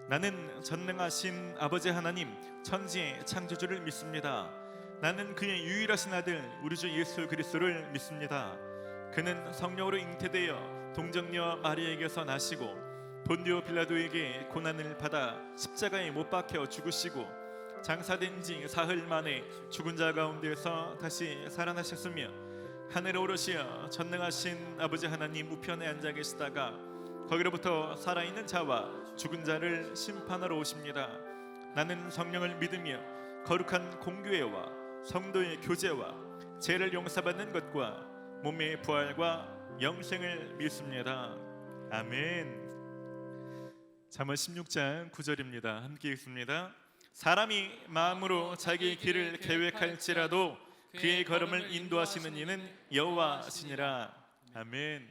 나는 전능하신 아버지 하나님 천지의 창조주를 믿습니다. 나는 그의 유일하신 아들 우리 주 예수 그리스도를 믿습니다. 그는 성령으로 잉태되어 동정녀 마리아에게서 나시고 본디오 빌라도에게 고난을 받아 십자가에 못 박혀 죽으시고 장사된 지 사흘 만에 죽은 자 가운데서 다시 살아나셨으며 하늘에 오르시어 전능하신 아버지 하나님 우편에 앉아 계시다가 거기로부터 살아있는 자와 죽은 자를 심판하러 오십니다. 나는 성령을 믿으며 거룩한 공교회와 성도의 교제와 죄를 용서받는 것과 몸의 부활과 영생을 믿습니다. 아멘. 잠언 16장 9절입니다. 함께 읽습니다. 사람이 마음으로 자기 길을 계획할지라도 그의 걸음을 인도하시는 이는 여호와시니라. 아멘.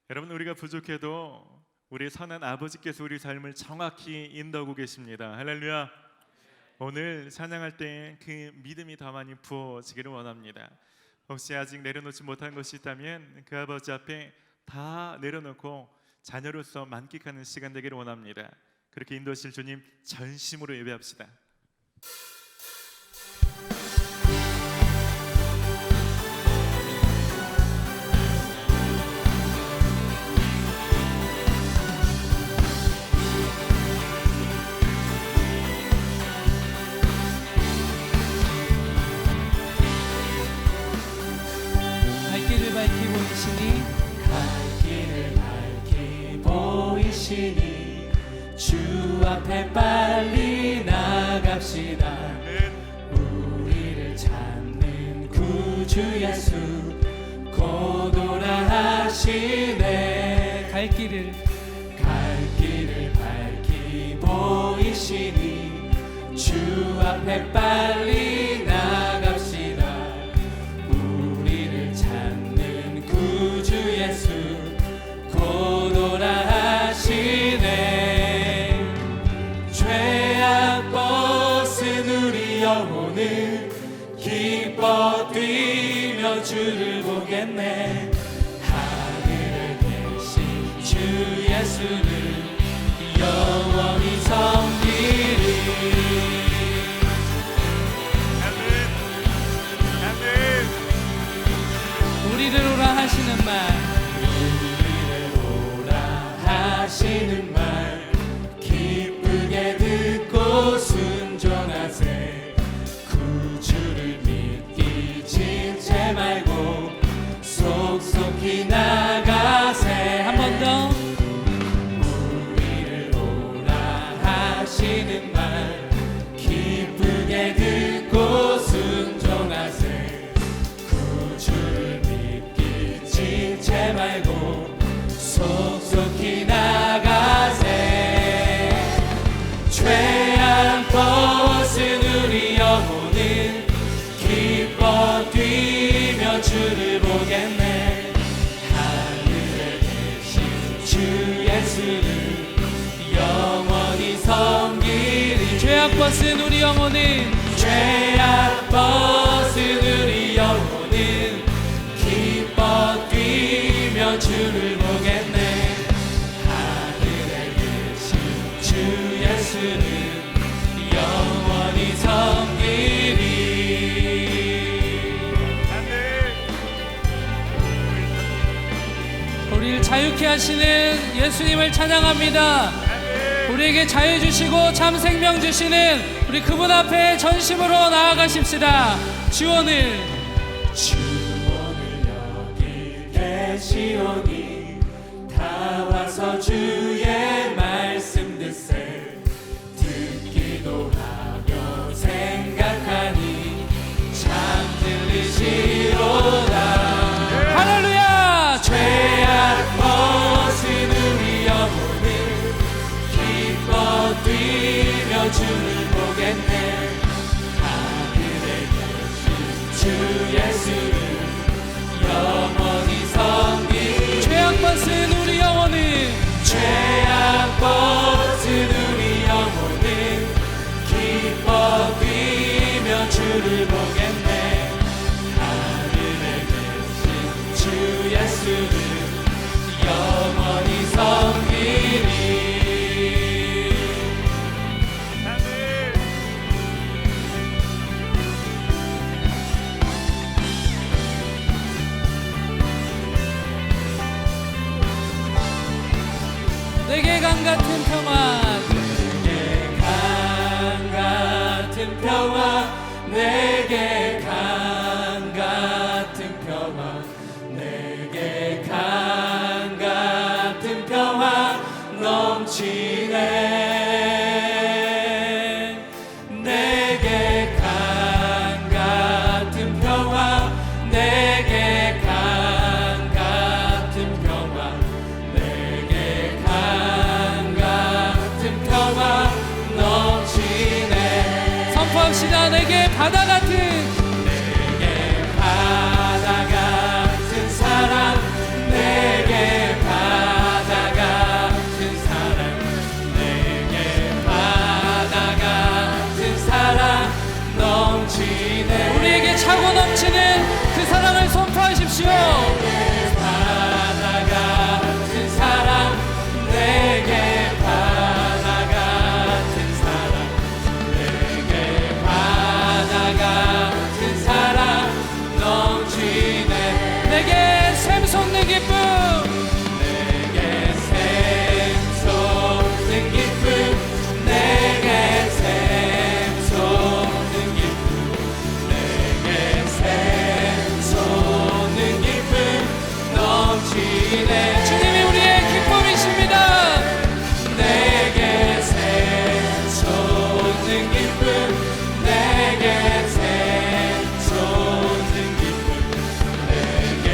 여러분, 우리가 부족해도 우리 선한 아버지께서 우리 삶을 정확히 인도하고 계십니다. 할렐루야. 오늘 찬양할 때 그 믿음이 더 많이 부어지기를 원합니다. 혹시 아직 내려놓지 못한 것이 있다면 그 아버지 앞에 다 내려놓고 자녀로서 만끽하는 시간 되기를 원합니다. 그렇게 인도하실 주님 전심으로 예배합시다. 발길을 밝히 보이시니 발길을 밝히 보이시니 주 앞에 빨리 나갑시다. 우리를 찾는 구주 예수 곧 오라 하시네. 갈 길을 밝히 보이시니 주 앞에 빨리 나갑시다. 우리를 찾는 구주 예수 곧 오라 하시네. 죄악 벗은 우리 영혼은 기뻐 뛰며 주를 보겠네. 하늘에 계신 주 예수를 영원히 섬기리. 우리를 오라 하시는 말, 우리를 오라 하시는 말 기쁘게 듣고 순종하세. 구주를 믿기 지체 말고 속속히 나가세. 한 번 더. 우리를 오라 하시는 말 기쁘게 듣고 순종하세. 구주를 믿기 지체 말고 속속히 나가세. 죄악 벗은 우리 영혼은 기뻐 뛰며 주를 보겠네. 하늘에 계신 주 예수를 영원히 섬기리. 죄악 벗은 우리 영혼은 죄악 벗은 우리 영혼은 기뻐 뛰며 주를 보겠네. 하늘에 계신 주 예수를 영원히 섬기리. 우리를 자유케 하시는 예수님을 찬양합니다. 우리에게 자유 주시고 참 생명 주시는 우리 그분 앞에 전심으로 나아가십시다. 주원을 여기 계시오니 다 와서 주의 말씀 듣세. 듣기도 하며 생각하니 참 들리시로다. 할렐루야. 죄악 벗은 우리 영혼은 기뻐 뛰며 주를 보겠네. 하늘에 계신 주 예수를 영원히 섬기리. 죄악 벗은 우리 영혼은 죄악 벗은 우리 영혼은 기뻐 뛰며 주를 보겠네. 하늘에 계신 주 예수를 영원히 섬기리. 강 같은 평화 내게 강 같은 평화 내게 강 같은 평화 내게 강 같은 평화 넘치네 내게 강 같은 평화 내게 강 같은 평화 내게 강 같은 평화 넘치네 선포합시다. 내게 바다 같은 내게 바다 같은 사랑 내게 바다 같은 사랑 내게 바다 같은 사랑 넘치네 우리에게 차고 넘치는 그 사랑을 선포하십시오. 바다 같은 사랑 내게 바다 같은 사랑 내게 바다 같은 사랑 넘치네 내게 샘솟는 기쁨 내게 샘솟는 기쁨 내게 샘솟는 기쁨 내게 샘솟는 기쁨 넘치네 주님이 우리의 기쁨이십니다. 내게 샘솟는 기쁨 내게 샘솟는 기쁨 내게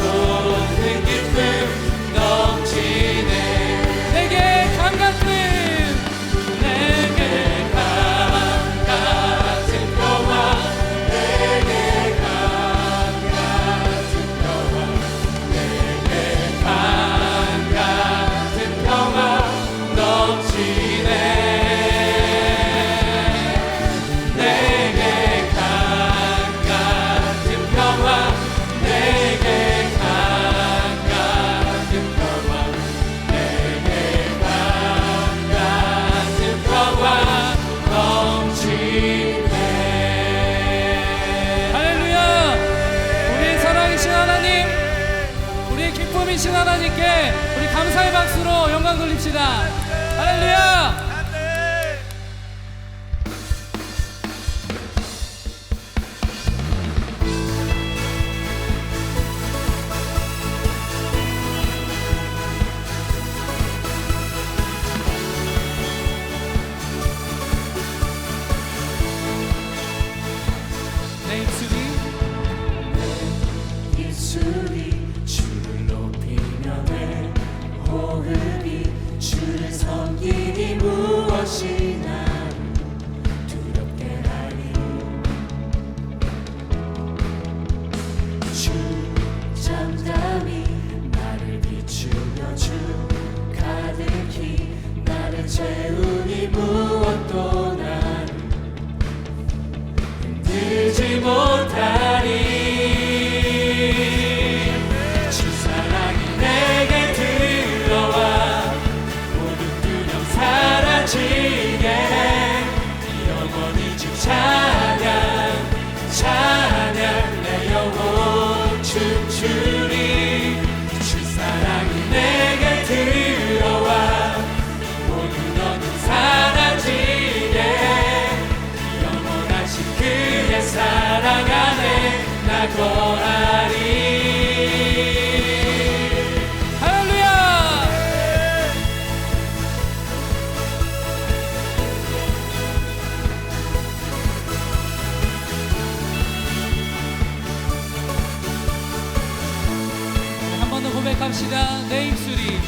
샘솟는 기쁨 넘치네 내게 강 같은 내게 강 같은 평화 내게 강 같은 평화 내게 강 같은 평화 넘치네 내게 강 같은 평화 내게 강 같은 평화 내게 강 같은 평화 넘치네 할렐루야. 우리의 사랑이신 하나님, 우리의 기쁨이신 하나님께 우리 감사의 박수로 영광 돌립시다. 할렐루야. 내 입술이 입술이 주를 높이며 내 호흡이 주를 섬기니 무엇이나 두렵게 하리 주 잠잠히 나를 비추며 주 가득히 나를 채우니 무엇도 나를 흔들지 못하리 주 사랑이 내게 들어와 모든 두려움 사라지게 영원히 주 찬양 찬양 내 영혼 춤추리 주 사랑이 내게 들어와 모든 어둠 사라지게 영원하신 그의 사랑 안에 나 거하리 할렐루야. 한 번 더 고백합시다. 내 입술이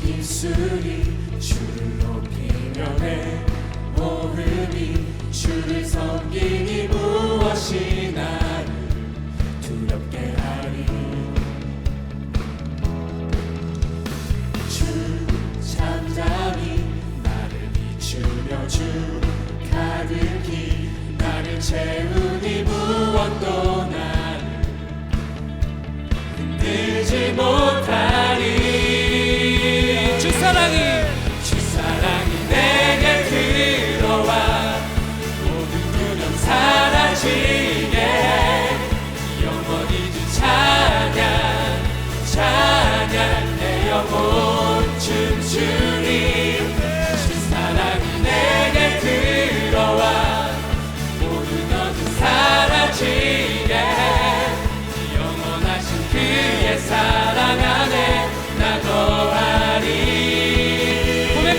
입술이 주를 높이며 내 호흡이 주를 섬기니 무엇이 나를 두렵게 하리 주 잠잠히 나를 비추며 주 가득히 나를 채우니 무엇도 나를 흔들지 못하리 주 사랑이 내게 들어와 모든 두려움 사라지게 영원히 주 찬양 찬양 내 영혼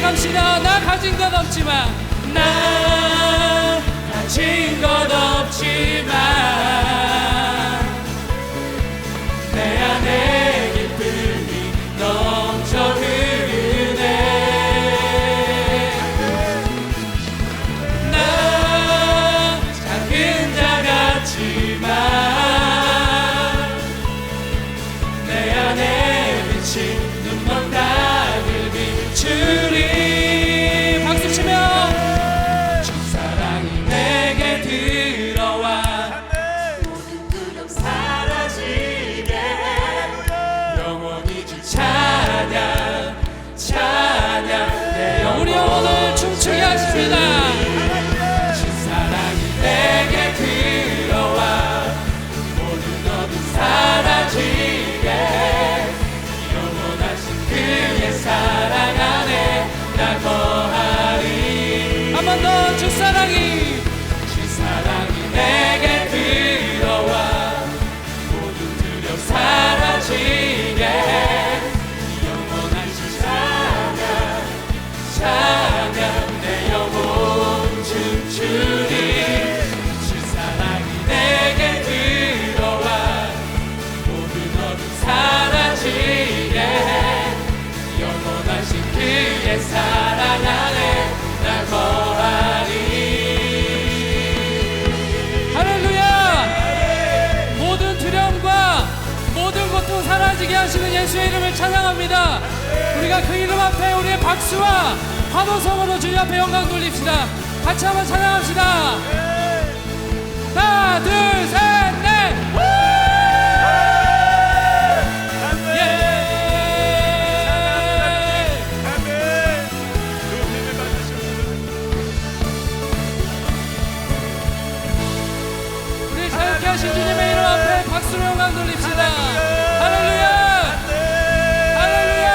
찬양합시다. 나 가진 것 없지만, 나 가진 것 없지만 내 안에 기쁨이 넘쳐 흐르네. 나 작은 자 같지만 내 안에 비친 눈먼 달을 비추리. 박수 치며 사랑이 내게 들어와 모든 두려움 사라지게 영원히 주 찬양 찬양 내 우리 영혼을 춤추게 하십니다. 주 사랑이 내게 들어와 모든 어둠 사라지게 영원하신 그의 사랑 안에 나 거하리. 한 번 더 주 사랑이 주 사랑이 내게 들어와 모든 두려움 사라지게 영원하신 찬양 찬양 내 영혼 춤추리. 주 사랑이 내게 들어와 모든 어둠 사라지게 영원하신 그의 사랑 안에 나 거하리. 할렐루야. 모든 두려움과 모든 고통 사라지게 하시는 예수의 이름을 찬양합니다. 우리가 그 이름 앞에 우리의 박수와 환호성으로 주님 앞에 영광 돌립시다. 같이 한번 찬양합시다. 하나 둘 셋 넷. 예. 우리 자유케 하신 주님의 이름 앞에 박수로 영광 돌립시다. 할렐루야. 할렐루야.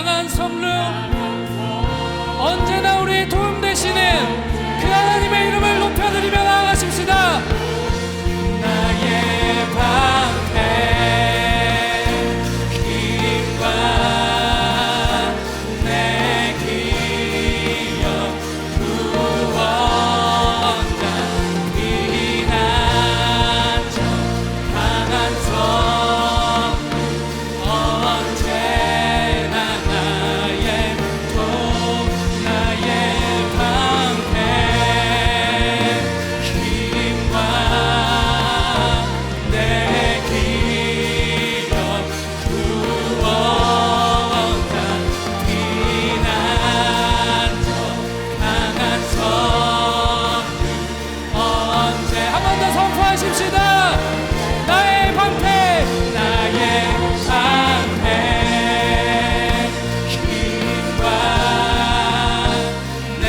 강한 성령, 언제나 우리의 도움 되시는 그 하나님의 이름을 높여드리며 나아가십시다. 나의 방패 힘과 내 기억 구원자 피난처 강한 성 언제나 나의 도 나의 방패 힘과 내 기억 구원자 피난처 강한 성 언제 한 번 더 선포하십시다. 나의 방패, 나의 방패 힘과 내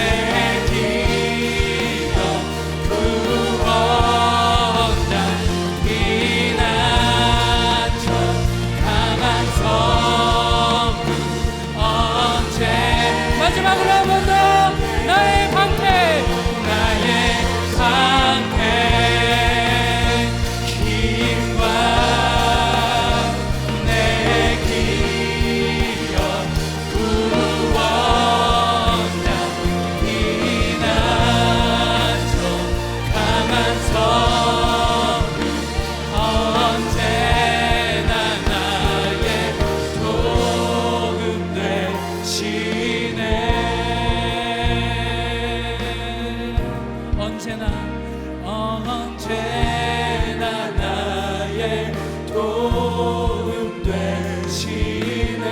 기억 구원자 피난처 강한 성 언제 마지막으로 한 번 더. 나의 방패, 나의 방패 힘과 내 기억 구원자 피난처 강한 성 언제나 나의 도움 되시네. 언제나 나의 도움 되시네.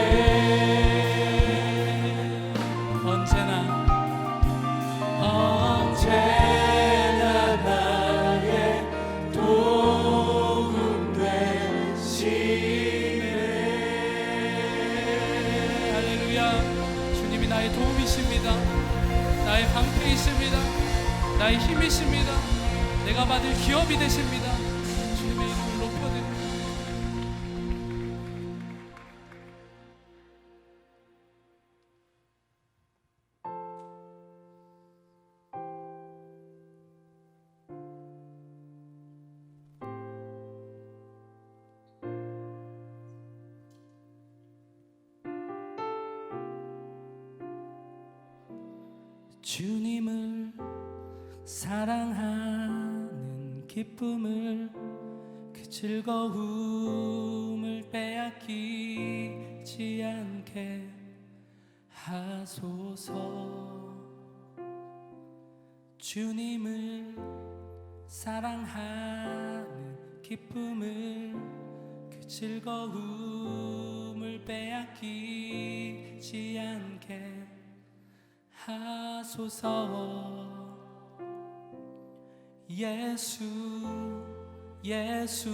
언제나 나의 도움 되시네. 할렐루야. 주님이 나의 도움이십니다. 나의 방패이십니다. 나의 힘이십니다. 내가 받을 기업이 되십니다. 주님의 이름을 높여드립니다. 주님을 사랑하는 기쁨을, 그 즐거움을 빼앗기지 않게 하소서. 주님을 사랑하는 기쁨을, 그 즐거움을 빼앗기지 않게 하소서. 예수 예수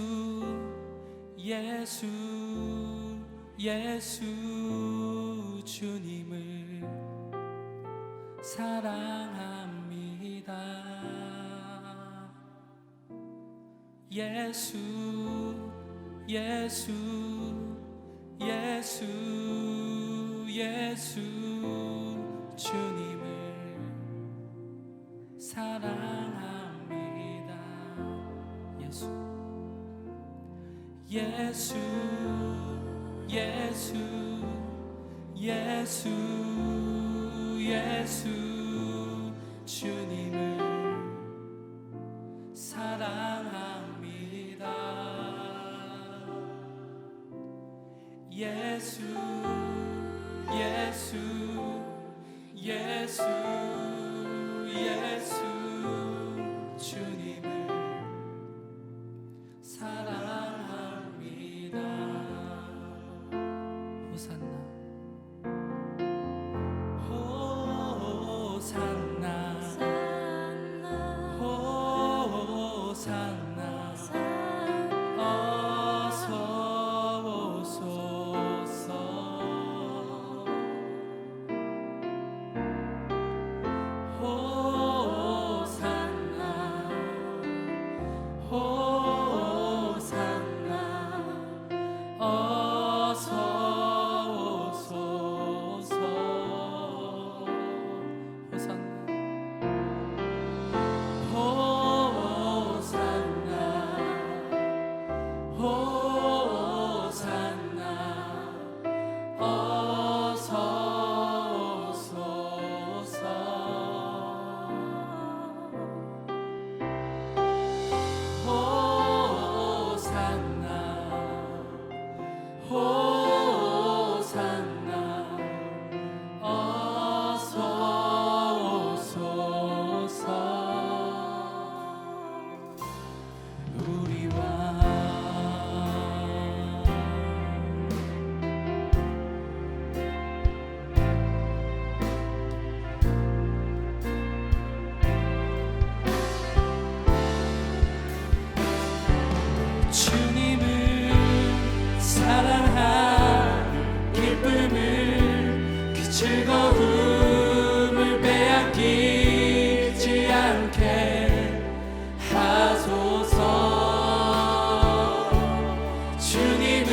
예수 예수 주님을 사랑합니다. 예수 예수 예수 예수 주님을 사랑합니다. 예수 예수 예수 예수 예수 주님을 사랑합니다. 예수 예수 예수 예수 주님을 사랑합니다. 호산나 호산나 호산나 어서 오소서. 즐거움을 빼앗기지 않게 하소서. 주님을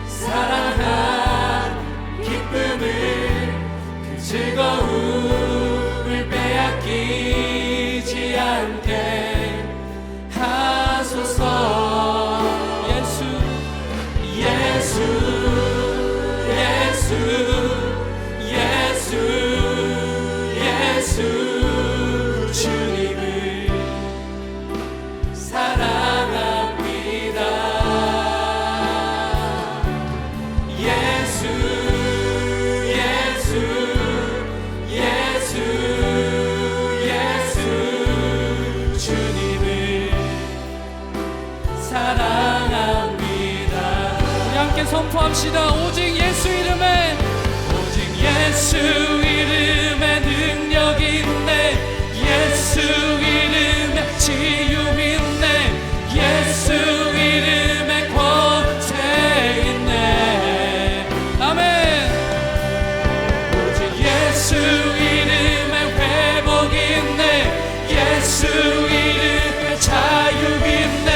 사랑한 기쁨을 그 즐거움을 빼앗기지 않게 하소서. 예수 예수 예수 예수 예수 주님을 사랑합니다. 예수 예수 예수 예수 주님을 사랑합니다. 우리 함께 선포합시다. 오직 예수 이름에, 오직 예수 이름에 능력이 있네. 예수 이름에 치유 있네. 예수 이름에 권세 있네. 아멘. 오직 예수 이름에 회복이 있네. 예수 이름에 자유 있네.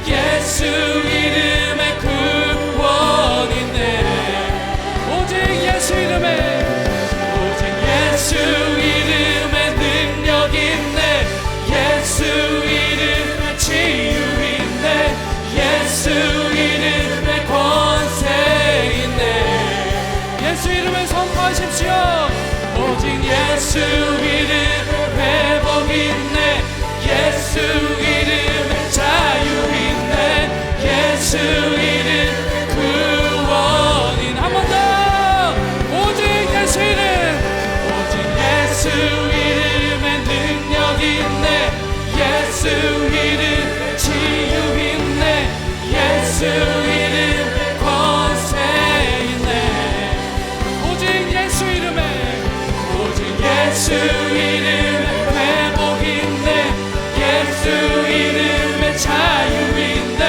예수 이름에 구원 있네. 오직 예수 이름에, 오직 예수 이름에 능력이 있네. 예수 이름에 치유 있네. 예수 이름에 권세 있네. 예수 이름을 선포하십시오. 오직 예수 이름에 회복이 있네. 예수 이름에 자유 있네. 예수 이름에 구원이 한 번 더. 오직 예수 이름, 오직 예수 이름에 능력이 있네. 예수 이름에 치유 있네. 예수 이름에 권세 있네. 오직 예수 이름에, 오직 예수 이름에 회복이 있네. 예수 이름에 자유 있네.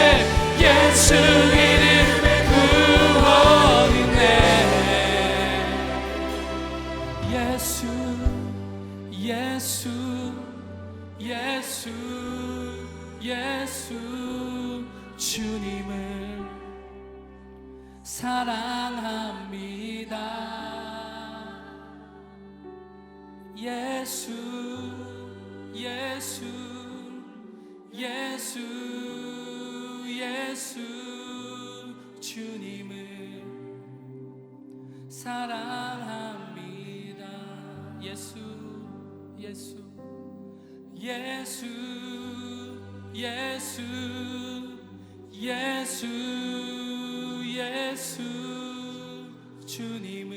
예수 이름에 구원 있네. 예수 예수 예수 예수 주님을 사랑합니다. 예수 예수 예수 예수 주님을 사랑합니다. 예수 예수 예수 예수 예수 예수 주님을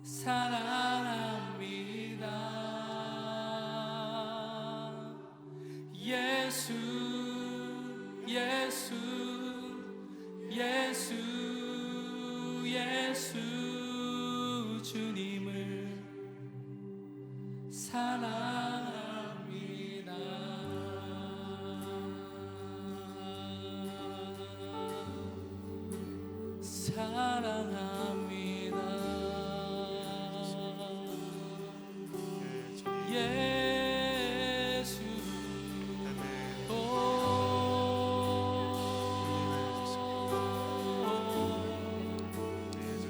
사랑합니다. 예수 예수 예수 예수 주님을 사랑합니다. 사랑합니다. 예수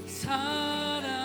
사랑합니다.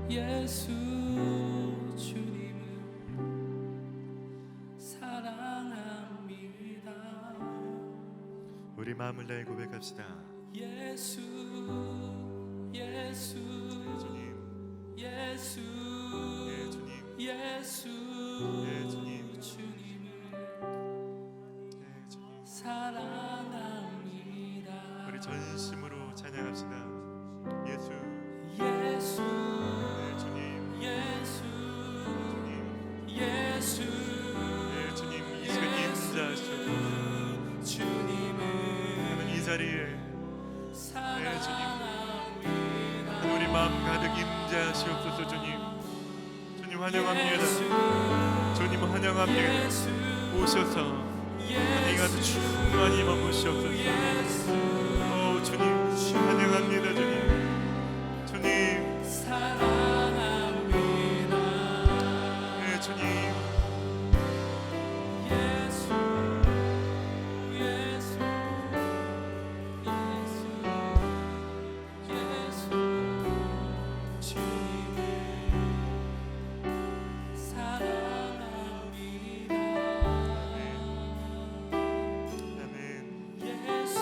예수 주님을 사랑합니다. 우리 마음을 다해 고백합시다. 예수 네, 주님, 예수 네, 주님, 예수 네, 주님, 주님을 네, 주님. 사랑합니다. 우리 전심으로 찬양합시다. 예수, 예수 네, 주님, 예수 주님, 예수 네, 주님. 이 시간 임자하시고 주님을 하는 이 자리에 사랑합니다. 우리 마음 가득 임자하시옵소서. 주님, 주님 환영합니다. 주님 환영합니다. 예수 오셔서 하나님 아주 충만히 머무시옵소서. 오 주님 환영합니다. 주님, 주님, 사랑합니다. 네, 주님. 예수 예수 예수 주님을 사랑합니다. 아멘. 예수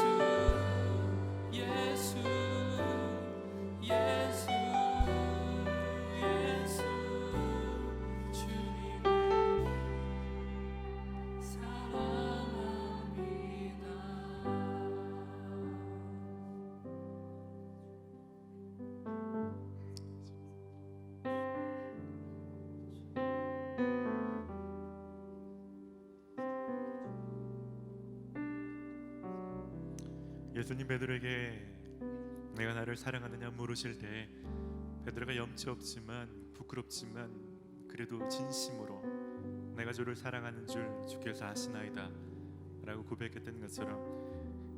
예수 예수 예수 주님을 사랑합니다. 예수님 베드로에게 내가 나를 사랑하느냐 물으실 때 베드로가 염치 없지만 부끄럽지만 그래도 진심으로 내가 주를 사랑하는 줄 주께서 아시나이다 라고 고백했던 것처럼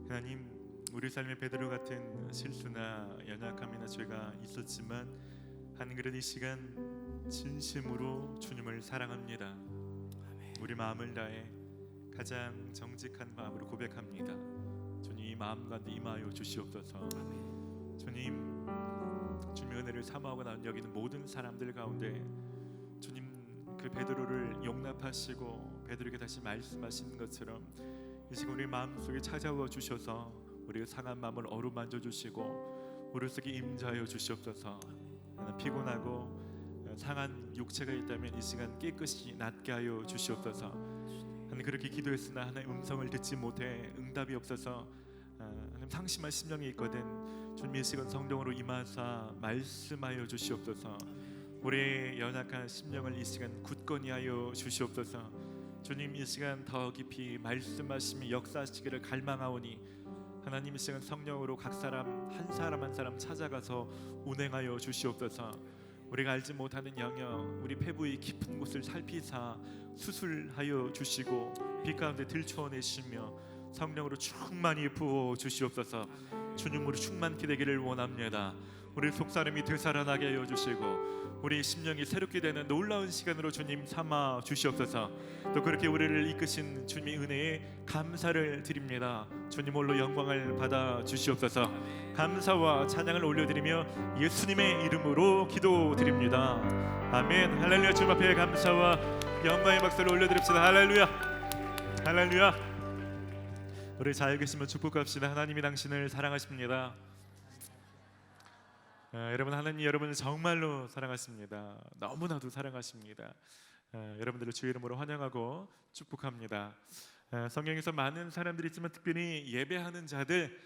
하나님, 우리 삶에 베드로 같은 실수나 연약함이나 죄가 있었지만 한 그래도 이 시간 진심으로 주님을 사랑합니다. 우리 마음을 다해 가장 정직한 마음으로 고백합니다. 주님, 이 마음 가운데 임하여 주시옵소서. 주님, 주님의 은혜를 사모하고 나온 여기는 모든 사람들 가운데 주님 그 베드로를 용납하시고 베드로에게 다시 말씀하신 것처럼 이 시간 우리 마음속에 찾아와 주셔서 우리의 상한 마음을 어루만져 주시고 우리 속에 임자하여 주시옵소서. 나는 피곤하고 상한 육체가 있다면 이 시간 깨끗이 낫게 하여 주시옵소서. 하나님, 그렇게 기도했으나 하나님 음성을 듣지 못해 응답이 없어서 하나님 상심한 심령이 있거든. 주님, 이 시간 성령으로 임하사 말씀하여 주시옵소서. 우리의 연약한 심령을 이 시간 굳건히 하여 주시옵소서. 주님, 이 시간 더 깊이 말씀하시며 역사하시기를 갈망하오니 하나님, 이 시간 성령으로 각 사람 한 사람 한 사람 찾아가서 운행하여 주시옵소서. 우리가 알지 못하는 영역, 우리 폐부의 깊은 곳을 살피사 수술하여 주시고 빛 가운데 들춰내시며 성령으로 충만히 부어 주시옵소서. 주님으로 충만케 되기를 원합니다. 우리 속사람이 되살아나게 하여 주시고 우리 심령이 새롭게 되는 놀라운 시간으로 주님 삼아 주시옵소서. 또 그렇게 우리를 이끄신 주님의 은혜에 감사를 드립니다. 주님 홀로 영광을 받아 주시옵소서. 감사와 찬양을 올려드리며 예수님의 이름으로 기도드립니다. 아멘. 할렐루야. 주님 앞에 감사와 영광의 박수를 올려드립시다. 할렐루야, 할렐루야. 우리 자유 계시면 축복합시다. 하나님이 당신을 사랑하십니다. 여러분, 하나님 여러분을 정말로 사랑하십니다. 너무나도 사랑하십니다. 여러분들을 주의 이름으로 환영하고 축복합니다. 성경에서 많은 사람들이 있지만 특별히 예배하는 자들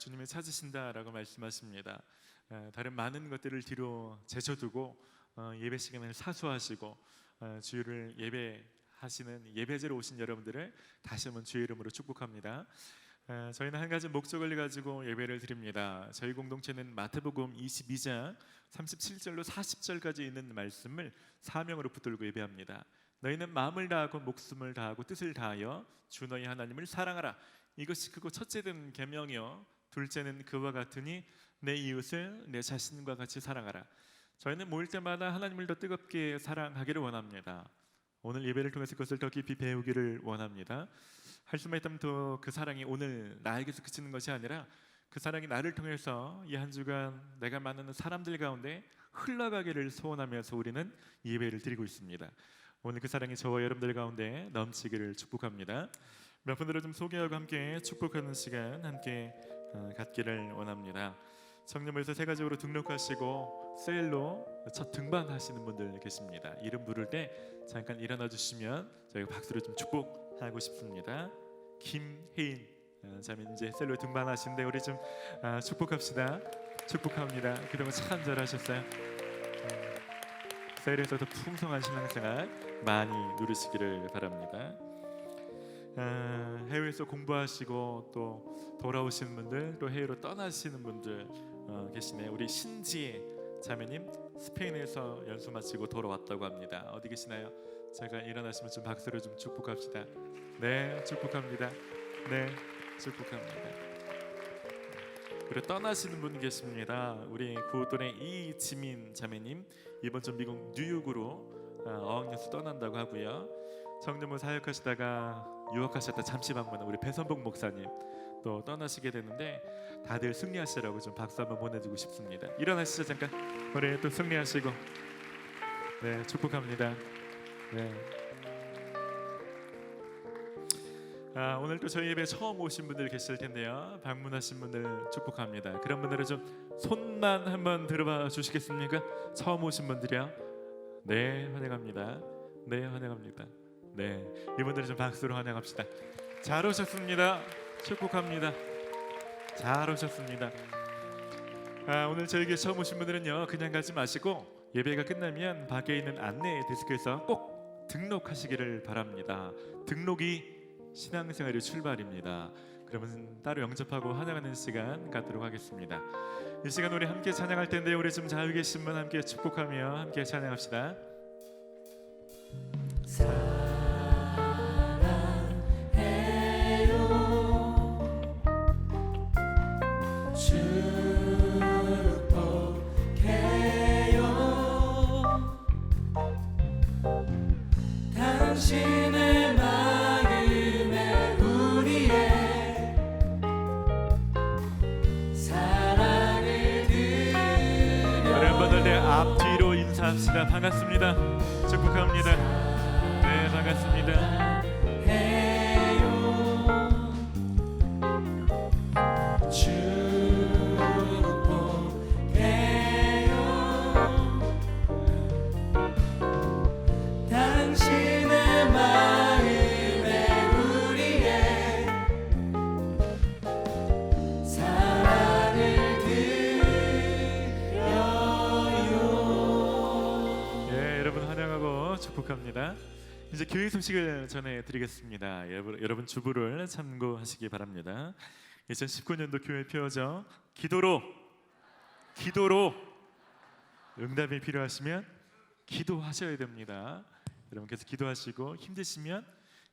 주님을 찾으신다라고 말씀하십니다. 다른 많은 것들을 뒤로 제쳐두고 예배 시간을 사수하시고 주를 예배하시는 예배제로 오신 여러분들을 다시 한번 주의 이름으로 축복합니다. 저희는 한 가지 목적을 가지고 예배를 드립니다. 저희 공동체는 마태복음 22장 37절로 40절까지 있는 말씀을 사명으로 붙들고 예배합니다. 너희는 마음을 다하고 목숨을 다하고 뜻을 다하여 주 너희 하나님을 사랑하라. 이것이 크고 첫째는 계명이요 둘째는 그와 같으니 내 이웃을 내 자신과 같이 사랑하라. 저희는 모일 때마다 하나님을 더 뜨겁게 사랑하기를 원합니다. 오늘 예배를 통해서 그것을 더 깊이 배우기를 원합니다. 할 수만 있다면 더 그 사랑이 오늘 나에게서 그치는 것이 아니라 그 사랑이 나를 통해서 이 한 주간 내가 만나는 사람들 가운데 흘러가기를 소원하면서 우리는 예배를 드리고 있습니다. 오늘 그 사랑이 저와 여러분들 가운데 넘치기를 축복합니다. 몇 분들을 좀 소개하고 함께 축복하는 시간 함께 갖기를 원합니다. 청년부에서 세 가지로 등록하시고 세일로 첫 등반하시는 분들 계십니다. 이름 부를 때 잠깐 일어나 주시면 저희가 박수로 좀 축복하고 싶습니다. 김혜인 자매 이제 셀로 등반하신데 우리 좀 축복합시다. 축복합니다. 그동안 참 잘하셨어요. 셀에서 더 풍성한 신앙생활 많이 누리시기를 바랍니다. 해외에서 공부하시고 또 돌아오시는 분들, 또 해외로 떠나시는 분들 계시네요. 우리 신지혜 자매님 스페인에서 연수 마치고 돌아왔다고 합니다. 어디 계시나요? 제가 일어나시면 좀 박수로 좀 축복합시다. 네, 축복합니다. 네, 축복합니다. 그리고 떠나시는 분 계십니다. 우리 구호돈의 이지민 자매님 이번 주 미국 뉴욕으로 어학연수 떠난다고 하고요. 청년부 사역하시다가 유학하셨다 잠시 방문한 우리 배선복 목사님 또 떠나시게 되는데 다들 승리하시라고 좀 박수 한번 보내주고 싶습니다. 일어나시죠 잠깐. 우리 또 승리하시고 네 축복합니다. 네. 오늘 또 저희 예배 처음 오신 분들 계실 텐데요. 방문하신 분들 축복합니다. 그런 분들은 좀 손만 한번 들어봐 주시겠습니까? 처음 오신 분들이요. 네 환영합니다. 네 환영합니다. 네 이분들은 좀 박수로 환영합시다. 잘 오셨습니다. 축복합니다. 잘 오셨습니다. 오늘 저에게 처음 오신 분들은요 그냥 가지 마시고 예배가 끝나면 밖에 있는 안내 데스크에서 꼭 등록하시기를 바랍니다. 등록이 신앙생활의 출발입니다. 그러면 따로 영접하고 환영하는 시간 갖도록 하겠습니다. 이 시간 우리 함께 찬양할 텐데 우리 좀 자유 계신 분 함께 축복하며 함께 찬양합시다. 당신의 마음에 우리의 사랑을 드려. 우리 한번 더 앞뒤로 인사합시다. 반갑습니다. 축복합니다. 네 반갑습니다. 당신의 마음에 우리의 사랑을 드려요. 예, 여러분 환영하고 축복합니다. 이제 교회 소식을 전해드리겠습니다. 여러분 주부를 참고하시기 바랍니다. 2019년도 교회표죠. 기도로 응답이 필요하시면 기도하셔야 됩니다. 여러분께서 기도하시고 힘드시면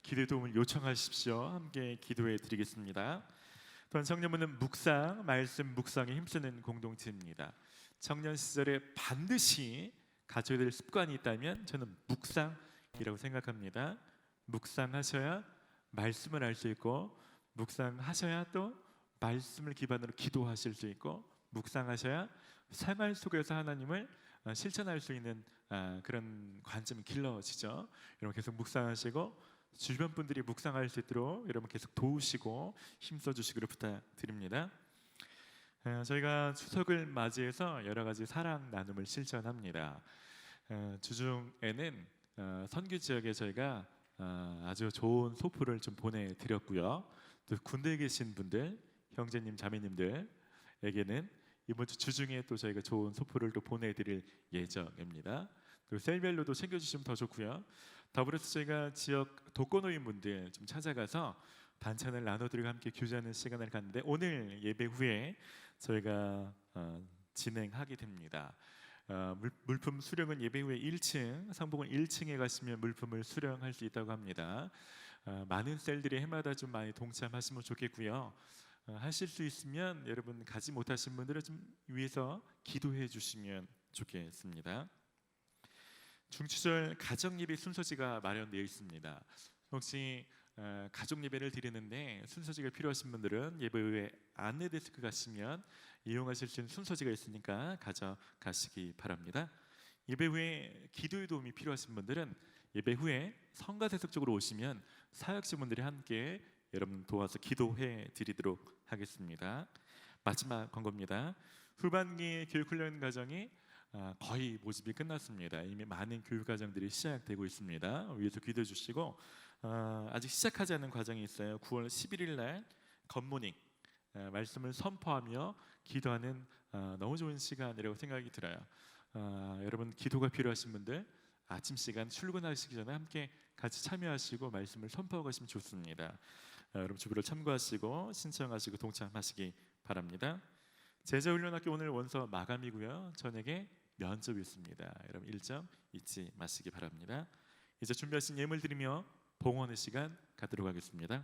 기도의 도움을 요청하십시오. 함께 기도해 드리겠습니다. 또한 청년부는 말씀 묵상에 힘쓰는 공동체입니다. 청년 시절에 반드시 가져야 될 습관이 있다면 저는 묵상이라고 생각합니다. 묵상하셔야 말씀을 알 수 있고 묵상하셔야 또 말씀을 기반으로 기도하실 수 있고 묵상하셔야 생활 속에서 하나님을 실천할 수 있는 그런 관점이 길러지죠. 여러분 계속 묵상하시고 주변 분들이 묵상할 수 있도록 여러분 계속 도우시고 힘써 주시기를 부탁드립니다. 저희가 추석을 맞이해서 여러 가지 사랑 나눔을 실천합니다. 주중에는 선교 지역에 저희가 아주 좋은 소포를 좀 보내드렸고요. 또 군대에 계신 분들, 형제님, 자매님들에게는 이번 주 주중에 또 저희가 좋은 소포를 또 보내드릴 예정입니다. 또 셀별로도 챙겨주시면 더 좋고요. 더불어서 저희가 지역 독거노인분들 좀 찾아가서 반찬을 나눠드리고 함께 교제하는 시간을 갖는데 오늘 예배 후에 저희가 진행하게 됩니다. 물품 수령은 예배 후에 1층 상복은 1층에 가시면 물품을 수령할 수 있다고 합니다. 많은 셀들이 해마다 좀 많이 동참하시면 좋겠고요. 하실 수 있으면 여러분 가지 못하신 분들은 좀 위에서 기도해 주시면 좋겠습니다. 중추절 가정예배 순서지가 마련되어 있습니다. 혹시 가족 예배를 드리는데 순서지가 필요하신 분들은 예배 후에 안내 데스크 가시면 이용하실 수 있는 순서지가 있으니까 가져가시기 바랍니다. 예배 후에 기도의 도움이 필요하신 분들은 예배 후에 성가대석 쪽으로 오시면 사역자분들이 함께 여러분 도와서 기도해 드리도록 하겠습니다. 마지막 권고입니다. 후반기 교육훈련 과정이 거의 모집이 끝났습니다. 이미 많은 교육 과정들이 시작되고 있습니다. 위에서 기도해 주시고 아직 시작하지 않은 과정이 있어요. 9월 11일 날 굿모닝 말씀을 선포하며 기도하는 너무 좋은 시간이라고 생각이 들어요. 여러분 기도가 필요하신 분들 아침 시간 출근하시기 전에 함께 같이 참여하시고 말씀을 선포하고 가시면 좋습니다. 여러분 주부를 참고하시고 신청하시고 동참하시기 바랍니다. 제자훈련학교 오늘 원서 마감이고요. 저녁에 면접이 있습니다. 여러분 일정 잊지 마시기 바랍니다. 이제 준비하신 예물 드리며 봉헌의 시간 갖도록 하겠습니다.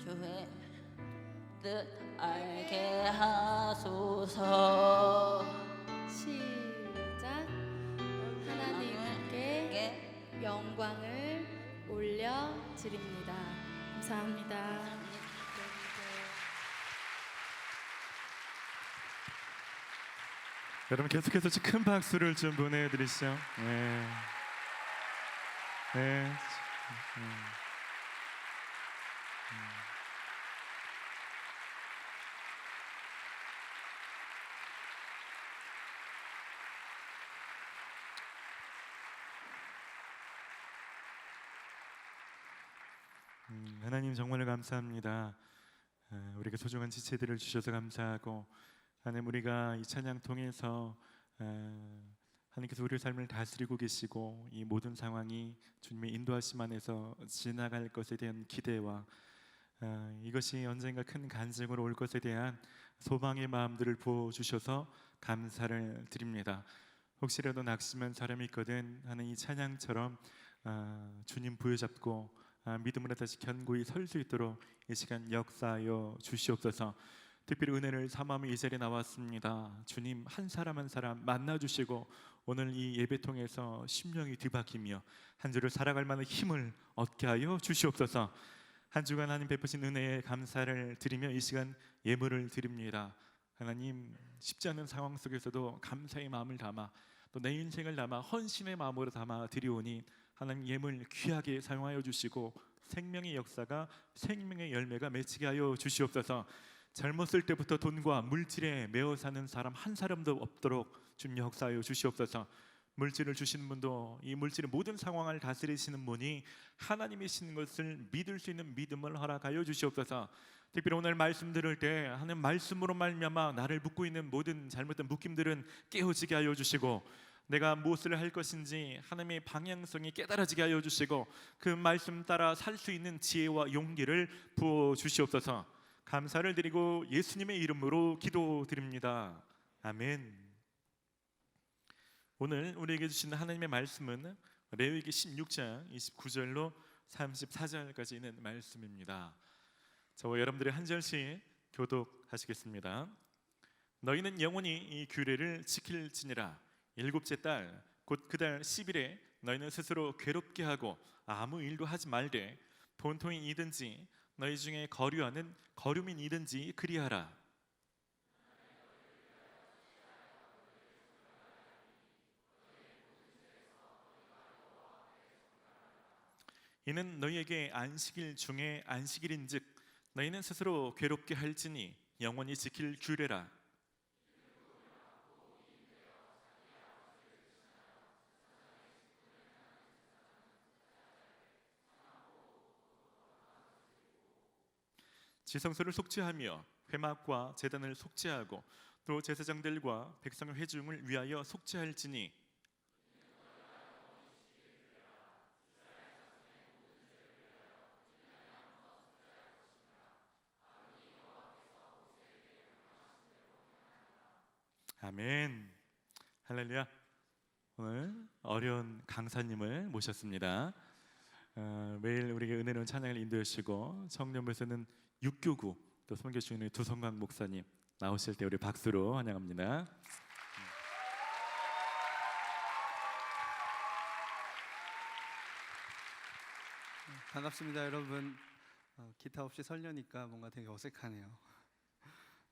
주의 뜻 알게 하소서. 시작. 하나님께 영광을 올려드립니다. 감사합니다. 여러분 계속해서 큰 박수를 좀 보내드리시죠. 네. 네. 하나님 정말 감사합니다. 우리가 소중한 지체들을 주셔서 감사하고, 하나님 우리가 이 찬양 통해서 하나님께서 우리의 삶을 다스리고 계시고 이 모든 상황이 주님의 인도하심 안에서 지나갈 것에 대한 기대와 이것이 언젠가 큰 간증으로 올 것에 대한 소망의 마음들을 부어주셔서 감사를 드립니다. 혹시라도 낙심한 사람이 있거든 하는 이 찬양처럼 주님 부여잡고 믿음으로 다시 견고히 설 수 있도록 이 시간 역사하여 주시옵소서. 특별히 은혜를 삼아며 이 자리에 나왔습니다. 주님 한 사람 한 사람 만나주시고 오늘 이 예배 통해서 심령이 뒤바뀌며 한 주를 살아갈 만한 힘을 얻게 하여 주시옵소서. 한 주간 하나님 베푸신 은혜에 감사를 드리며 이 시간 예물을 드립니다. 하나님 쉽지 않은 상황 속에서도 감사의 마음을 담아 또 내 인생을 담아 헌신의 마음으로 담아 드리오니 하나님 예물 귀하게 사용하여 주시고 생명의 역사가 생명의 열매가 맺히게 하여 주시옵소서. 젊었을 때부터 돈과 물질에 매어 사는 사람 한 사람도 없도록 주님 역사하여 주시옵소서. 물질을 주시는 분도 이 물질의 모든 상황을 다스리시는 분이 하나님이신 것을 믿을 수 있는 믿음을 허락하여 주시옵소서. 특별히 오늘 말씀 들을 때 하나님 말씀으로 말미암아 나를 묶고 있는 모든 잘못된 묶임들은 깨어지게 하여 주시고, 내가 무엇을 할 것인지 하나님의 방향성이 깨달아지게 하여 주시고 그 말씀 따라 살 수 있는 지혜와 용기를 부어 주시옵소서. 감사를 드리고 예수님의 이름으로 기도드립니다. 아멘. 오늘 우리에게 주신 하나님의 말씀은 레위기 16장 29절로 34절까지 있는 말씀입니다. 저와 여러분들이 한 절씩 교독하시겠습니다. 너희는 영원히 이 규례를 지킬지니라. 일곱째 달 곧 그 달 10일에 너희는 스스로 괴롭게 하고 아무 일도 하지 말되 본토인이든지 너희 중에 거류하는 거류민이든지 그리하라. 이는 너희에게 안식일 중에 안식일인즉 너희는 스스로 괴롭게 할지니 영원히 지킬 규례라. 지성소를 속죄하며 회막과 제단을 속죄하고 또 제사장들과 백성의 회중을 위하여 속죄할지니 아멘. 할렐루야. 오늘 어려운 강사님을 모셨습니다. 매일 우리에게 은혜로운 찬양을 인도해 주시고 청년부에서는 육교구 또 선교 중의 두성광 목사님 나오실 때 우리 박수로 환영합니다. 반갑습니다, 여러분. 기타 없이 설려니까 뭔가 되게 어색하네요.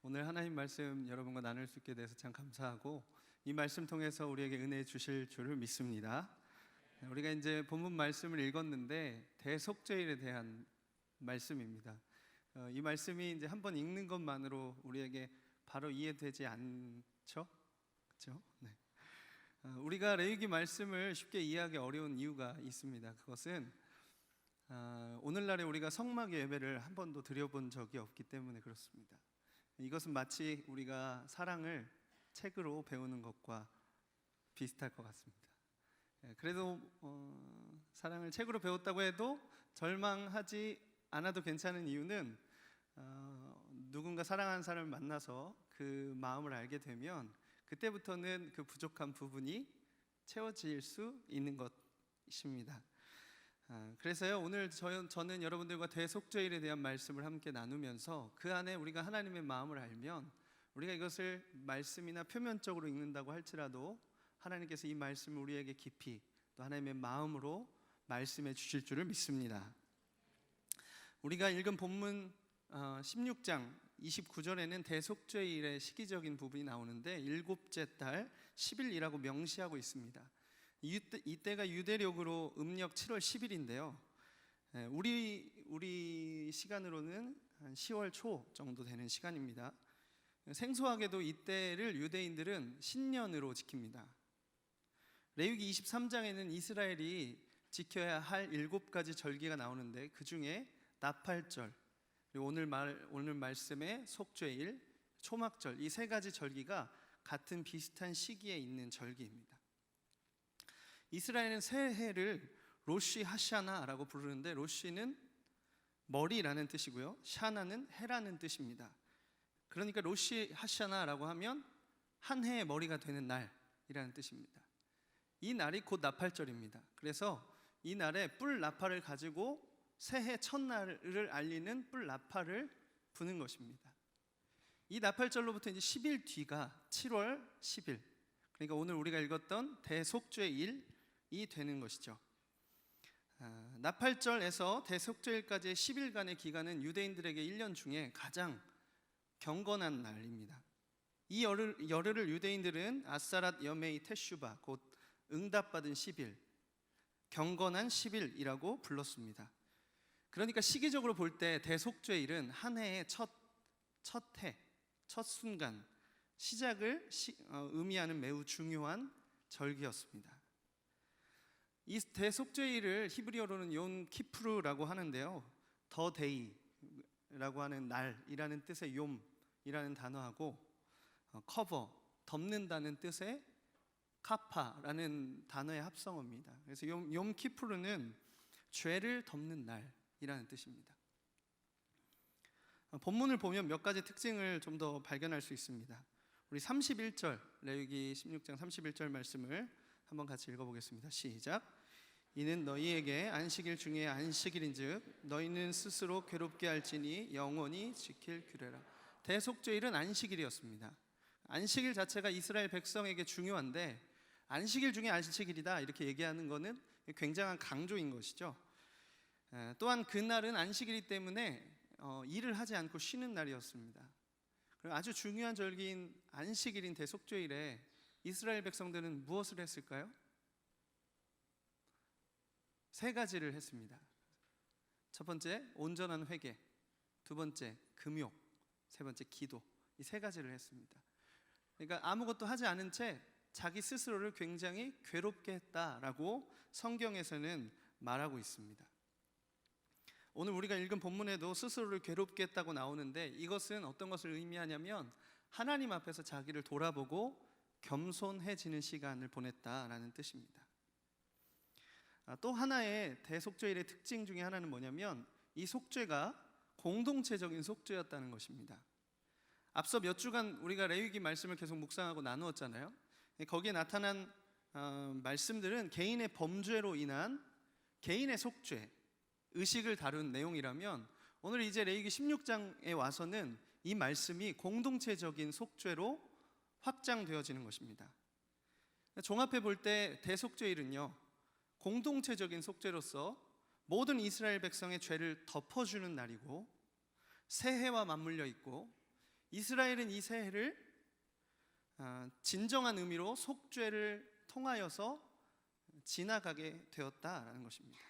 오늘 하나님 말씀 여러분과 나눌 수 있게 돼서 참 감사하고 이 말씀 통해서 우리에게 은혜 주실 줄을 믿습니다. 우리가 이제 본문 말씀을 읽었는데 대속죄일에 대한 말씀입니다. 이 말씀이 이제 한번 읽는 것만으로 우리에게 바로 이해되지 않죠? 그렇죠? 네. 우리가 레위기 말씀을 쉽게 이해하기 어려운 이유가 있습니다. 그것은 오늘날에 우리가 성막 예배를 한 번도 드려본 적이 없기 때문에 그렇습니다. 이것은 마치 우리가 사랑을 책으로 배우는 것과 비슷할 것 같습니다. 그래도 사랑을 책으로 배웠다고 해도 절망하지 않아도 괜찮은 이유는 누군가 사랑하는 사람을 만나서 그 마음을 알게 되면 그때부터는 그 부족한 부분이 채워질 수 있는 것입니다. 그래서요 오늘 저는 여러분들과 대속죄일에 대한 말씀을 함께 나누면서 그 안에 우리가 하나님의 마음을 알면 우리가 이것을 말씀이나 표면적으로 읽는다고 할지라도 하나님께서 이 말씀을 우리에게 깊이 또 하나님의 마음으로 말씀해 주실 줄을 믿습니다. 우리가 읽은 본문 16장 29절에는 대속죄일의 시기적인 부분이 나오는데 일곱째 달 10일이라고 명시하고 있습니다. 이때가 유대력으로 음력 7월 10일인데요. 우리 시간으로는 한 10월 초 정도 되는 시간입니다. 생소하게도 이때를 유대인들은 신년으로 지킵니다. 레위기 23장에는 이스라엘이 지켜야 할 7가지 절기가 나오는데 그 중에 나팔절, 그리고 오늘 말씀의 속죄일, 초막절 이 3가지 절기가 같은 비슷한 시기에 있는 절기입니다. 이스라엘은 새해를 로시 하샤나라고 부르는데 로시는 머리라는 뜻이고요, 샤나는 해라는 뜻입니다. 그러니까 로시 하샤나라고 하면 한 해의 머리가 되는 날이라는 뜻입니다. 이 날이 곧 나팔절입니다. 그래서 이 날에 뿔 나팔을 가지고 새해 첫날을 알리는 뿔 나팔을 부는 것입니다. 이 나팔절로부터 이제 10일 뒤가 7월 10일, 그러니까 오늘 우리가 읽었던 대속죄일이 되는 것이죠. 나팔절에서 대속죄일까지의 10일간의 기간은 유대인들에게 1년 중에 가장 경건한 날입니다. 이 열흘을 유대인들은 아사랏 여메이 테슈바, 곧 응답받은 10일, 경건한 10일이라고 불렀습니다. 그러니까 시기적으로 볼 때 대속죄일은 한 해의 첫 순간, 시작을 의미하는 매우 중요한 절기였습니다. 이 대속죄일을 히브리어로는 욤 키프르라고 하는데요, 더 데이라고 하는 날이라는 뜻의 욤이라는 단어하고 커버, 덮는다는 뜻의 카파라는 단어의 합성어입니다. 그래서 욤 키프르는 죄를 덮는 날이라는 뜻입니다. 본문을 보면 몇 가지 특징을 좀 더 발견할 수 있습니다. 우리 31절, 레위기 16장 31절 말씀을 한번 같이 읽어보겠습니다. 시작. 이는 너희에게 안식일 중에 안식일인즉 너희는 스스로 괴롭게 할지니 영원히 지킬 규례라. 대속죄일은 안식일이었습니다. 안식일 자체가 이스라엘 백성에게 중요한데 안식일 중에 안식일이다 이렇게 얘기하는 것은 굉장한 강조인 것이죠. 또한 그날은 안식일이기 때문에 일을 하지 않고 쉬는 날이었습니다. 그리고 아주 중요한 절기인 안식일인 대속죄일에 이스라엘 백성들은 무엇을 했을까요? 3가지를 했습니다. 첫 번째 온전한 회개, 두 번째 금욕, 세 번째 기도. 이 3가지를 했습니다. 그러니까 아무것도 하지 않은 채 자기 스스로를 굉장히 괴롭게 했다라고 성경에서는 말하고 있습니다. 오늘 우리가 읽은 본문에도 스스로를 괴롭게 했다고 나오는데 이것은 어떤 것을 의미하냐면 하나님 앞에서 자기를 돌아보고 겸손해지는 시간을 보냈다라는 뜻입니다. 또 하나의 대속죄일의 특징 중에 하나는 뭐냐면 이 속죄가 공동체적인 속죄였다는 것입니다. 앞서 몇 주간 우리가 레위기 말씀을 계속 묵상하고 나누었잖아요. 거기에 나타난 말씀들은 개인의 범죄로 인한 개인의 속죄, 의식을 다룬 내용이라면 오늘 이제 레위기 16장에 와서는 이 말씀이 공동체적인 속죄로 확장되어지는 것입니다. 종합해 볼 때 대속죄일은요, 공동체적인 속죄로서 모든 이스라엘 백성의 죄를 덮어주는 날이고 새해와 맞물려 있고 이스라엘은 이 새해를 진정한 의미로 속죄를 통하여서 지나가게 되었다라는 것입니다.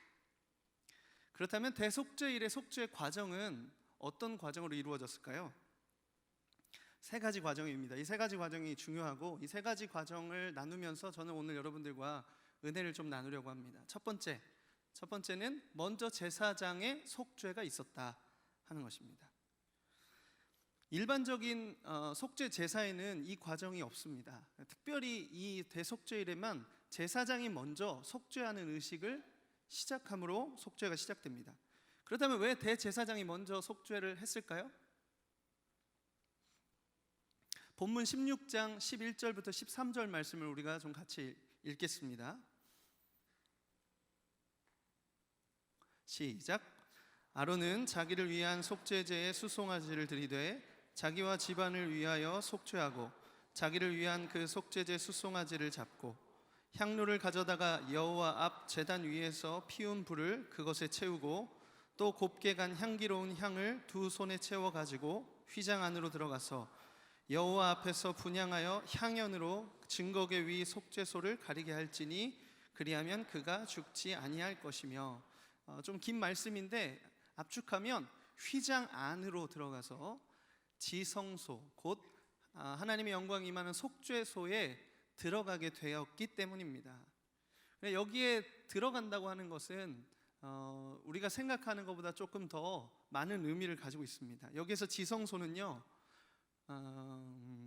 그렇다면 대속죄일의 속죄 과정은 어떤 과정으로 이루어졌을까요? 3가지 과정입니다. 이 3가지 과정이 중요하고 이 3가지 과정을 나누면서 저는 오늘 여러분들과 은혜를 좀 나누려고 합니다. 첫 번째는 먼저 제사장의 속죄가 있었다 하는 것입니다. 일반적인 속죄 제사에는 이 과정이 없습니다. 특별히 이 대속죄일에만 제사장이 먼저 속죄하는 의식을 시작함으로 속죄가 시작됩니다. 그렇다면 왜 대제사장이 먼저 속죄를 했을까요? 본문 16장 11절부터 13절 말씀을 우리가 좀 같이 읽겠습니다. 시작. 아론은 자기를 위한 속죄제에 수송아지를 들이되 자기와 집안을 위하여 속죄하고 자기를 위한 그 속죄제 수송아지를 잡고 향로를 가져다가 여호와 앞 제단 위에서 피운 불을 그것에 채우고 또 곱게 간 향기로운 향을 두 손에 채워 가지고 휘장 안으로 들어가서 여호와 앞에서 분향하여 향연으로 증거계 위 속죄소를 가리게 할지니 그리하면 그가 죽지 아니할 것이며. 좀 긴 말씀인데 압축하면 휘장 안으로 들어가서 지성소 곧 하나님의 영광이 임하는 속죄소에 들어가게 되었기 때문입니다. 여기에 들어간다고 하는 것은 우리가 생각하는 것보다 조금 더 많은 의미를 가지고 있습니다. 여기에서 지성소는요,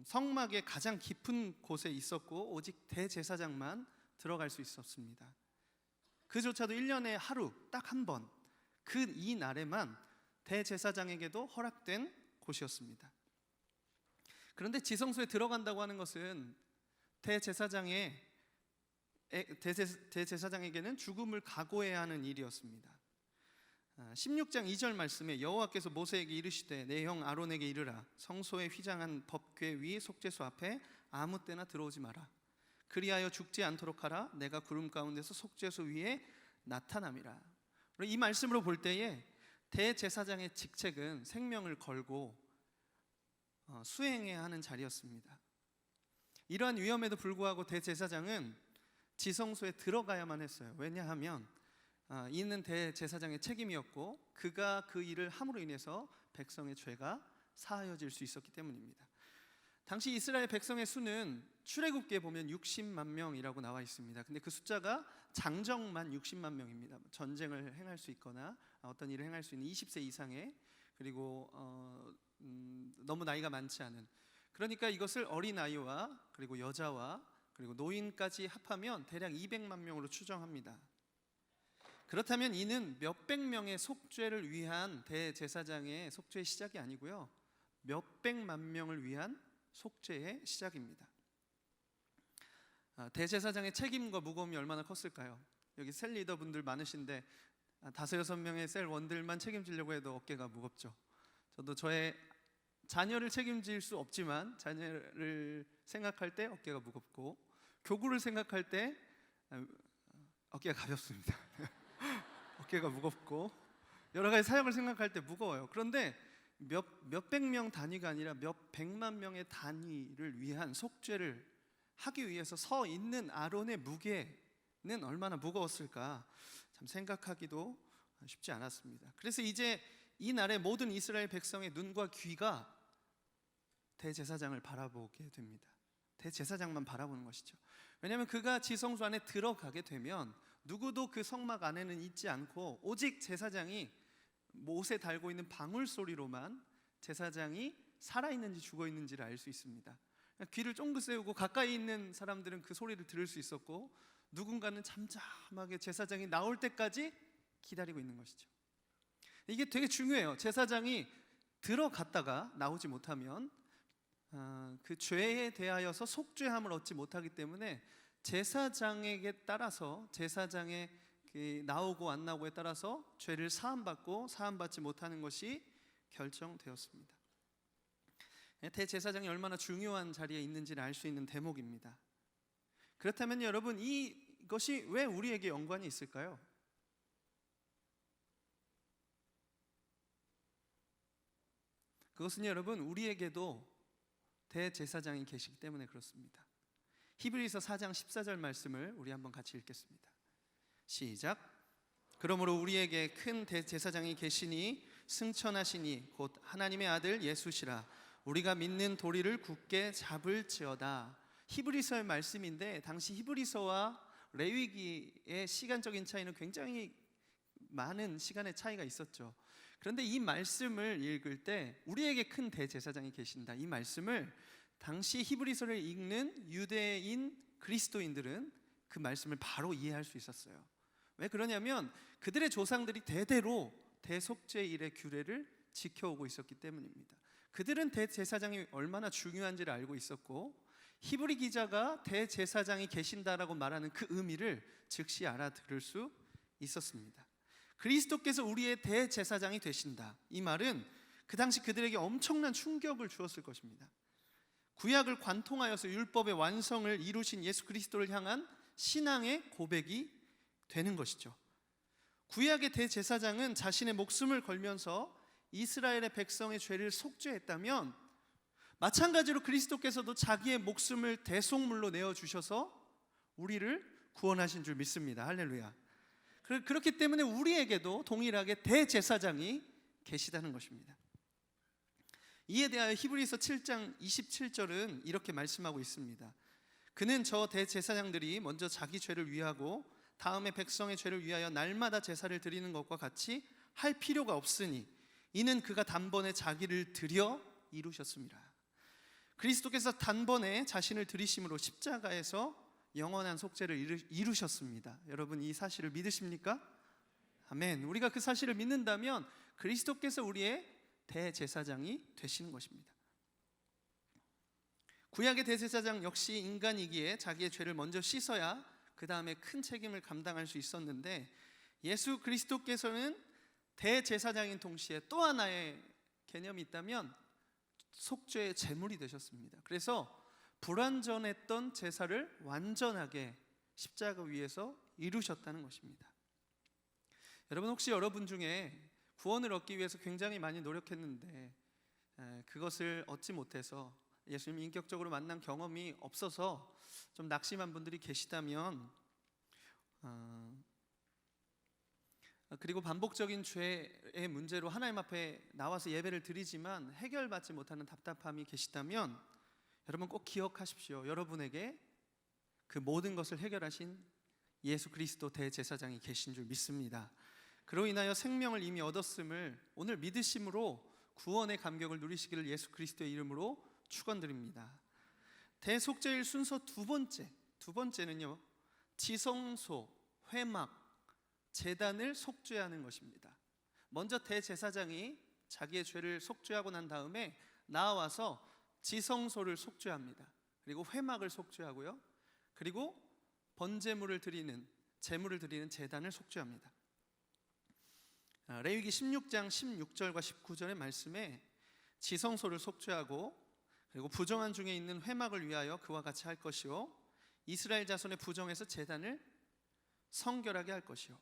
성막의 가장 깊은 곳에 있었고 오직 대제사장만 들어갈 수 있었습니다. 그조차도 1년에 하루 딱 한 번, 그 이 날에만 대제사장에게도 허락된 곳이었습니다. 그런데 지성소에 들어간다고 하는 것은 대제사장에게는 죽음을 각오해야 하는 일이었습니다. 16장 2절 말씀에 여호와께서 모세에게 이르시되 내 형 아론에게 이르라 성소에 휘장한 법궤 위 속죄소 앞에 아무 때나 들어오지 마라. 그리하여 죽지 않도록 하라. 내가 구름 가운데서 속죄소 위에 나타남이라. 이 말씀으로 볼 때에 대제사장의 직책은 생명을 걸고 수행해야 하는 자리였습니다. 이러한 위험에도 불구하고 대제사장은 지성소에 들어가야만 했어요. 왜냐하면 이는 대제사장의 책임이었고 그가 그 일을 함으로 인해서 백성의 죄가 사하여질 수 있었기 때문입니다. 당시 이스라엘 백성의 수는 출애굽기에 보면 60만 명이라고 나와 있습니다. 근데 그 숫자가 장정만 60만 명입니다. 전쟁을 행할 수 있거나 어떤 일을 행할 수 있는 20세 이상의, 그리고 너무 나이가 많지 않은, 그러니까 이것을 어린아이와 그리고 여자와 그리고 노인까지 합하면 대략 200만 명으로 추정합니다. 그렇다면 이는 몇백 명의 속죄를 위한 대제사장의 속죄의 시작이 아니고요, 몇백만 명을 위한 속죄의 시작입니다. 대제사장의 책임과 무거움이 얼마나 컸을까요? 여기 셀 리더분들 많으신데 5-6명의 셀 원들만 책임지려고 해도 어깨가 무겁죠. 저도 저의 자녀를 책임질 수 없지만 자녀를 생각할 때 어깨가 무겁고 교구를 생각할 때 어깨가 가볍습니다. 어깨가 무겁고 여러 가지 사역을 생각할 때 무거워요. 그런데 몇백 명 단위가 아니라 몇백만 명의 단위를 위한 속죄를 하기 위해서 서 있는 아론의 무게는 얼마나 무거웠을까 참 생각하기도 쉽지 않았습니다. 그래서 이제 이 날에 모든 이스라엘 백성의 눈과 귀가 대제사장을 바라보게 됩니다. 대제사장만 바라보는 것이죠. 왜냐하면 그가 지성소 안에 들어가게 되면 누구도 그 성막 안에는 있지 않고 오직 제사장이 못에 달고 있는 방울 소리로만 제사장이 살아있는지 죽어있는지를 알 수 있습니다. 귀를 쫑긋 세우고 가까이 있는 사람들은 그 소리를 들을 수 있었고 누군가는 잠잠하게 제사장이 나올 때까지 기다리고 있는 것이죠. 이게 되게 중요해요. 제사장이 들어갔다가 나오지 못하면 그 죄에 대하여서 속죄함을 얻지 못하기 때문에 제사장에게 따라서, 제사장의 나오고 안 나오고에 따라서 죄를 사함받고 사함받지 못하는 것이 결정되었습니다. 대제사장이 얼마나 중요한 자리에 있는지를 알 수 있는 대목입니다. 그렇다면 여러분, 이것이 왜 우리에게 연관이 있을까요? 그것은 여러분, 우리에게도 대제사장이 계시기 때문에 그렇습니다. 히브리서 4장 14절 말씀을 우리 한번 같이 읽겠습니다. 시작. 그러므로 우리에게 큰 대제사장이 계시니 승천하시니 곧 하나님의 아들 예수시라. 우리가 믿는 도리를 굳게 잡을지어다. 히브리서의 말씀인데 당시 히브리서와 레위기의 시간적인 차이는 굉장히 많은 시간의 차이가 있었죠. 그런데 이 말씀을 읽을 때 우리에게 큰 대제사장이 계신다, 이 말씀을 당시 히브리서를 읽는 유대인 그리스도인들은 그 말씀을 바로 이해할 수 있었어요. 왜 그러냐면 그들의 조상들이 대대로 대속죄 일의 규례를 지켜오고 있었기 때문입니다. 그들은 대제사장이 얼마나 중요한지를 알고 있었고 히브리 기자가 대제사장이 계신다라고 말하는 그 의미를 즉시 알아들을 수 있었습니다. 그리스도께서 우리의 대제사장이 되신다. 이 말은 그 당시 그들에게 엄청난 충격을 주었을 것입니다. 구약을 관통하여서 율법의 완성을 이루신 예수 그리스도를 향한 신앙의 고백이 되는 것이죠. 구약의 대제사장은 자신의 목숨을 걸면서 이스라엘의 백성의 죄를 속죄했다면, 마찬가지로 그리스도께서도 자기의 목숨을 대속물로 내어주셔서 우리를 구원하신 줄 믿습니다. 할렐루야. 그렇기 때문에 우리에게도 동일하게 대제사장이 계시다는 것입니다. 이에 대하여 히브리서 7장 27절은 이렇게 말씀하고 있습니다. 그는 저 대제사장들이 먼저 자기 죄를 위하고 다음에 백성의 죄를 위하여 날마다 제사를 드리는 것과 같이 할 필요가 없으니 이는 그가 단번에 자기를 드려 이루셨습니다. 그리스도께서 단번에 자신을 드리심으로 십자가에서 영원한 속죄를 이루셨습니다. 여러분, 이 사실을 믿으십니까? 아멘. 우리가 그 사실을 믿는다면 그리스도께서 우리의 대제사장이 되시는 것입니다. 구약의 대제사장 역시 인간이기에 자기의 죄를 먼저 씻어야 그 다음에 큰 책임을 감당할 수 있었는데, 예수 그리스도께서는 대제사장인 동시에 또 하나의 개념이 있다면 속죄의 제물이 되셨습니다. 그래서 불완전했던 제사를 완전하게 십자가 위에서 이루셨다는 것입니다. 여러분, 혹시 여러분 중에 구원을 얻기 위해서 굉장히 많이 노력했는데 그것을 얻지 못해서 예수님 인격적으로 만난 경험이 없어서 좀 낙심한 분들이 계시다면, 그리고 반복적인 죄의 문제로 하나님 앞에 나와서 예배를 드리지만 해결받지 못하는 답답함이 계시다면, 여러분 꼭 기억하십시오. 여러분에게 그 모든 것을 해결하신 예수 그리스도 대제사장이 계신 줄 믿습니다. 그로 인하여 생명을 이미 얻었음을 오늘 믿으심으로 구원의 감격을 누리시기를 예수 그리스도의 이름으로 축원드립니다. 대속죄일 순서 두 번째는요, 지성소, 회막, 제단을 속죄하는 것입니다. 먼저 대제사장이 자기의 죄를 속죄하고 난 다음에 나와서 지성소를 속죄합니다. 그리고 회막을 속죄하고요, 그리고 번제물을 드리는, 제물을 드리는 제단을 속죄합니다. 레위기 16장 16절과 19절의 말씀에 지성소를 속죄하고 그리고 부정한 중에 있는 회막을 위하여 그와 같이 할 것이요, 이스라엘 자손의 부정에서 제단을 성결하게 할 것이요,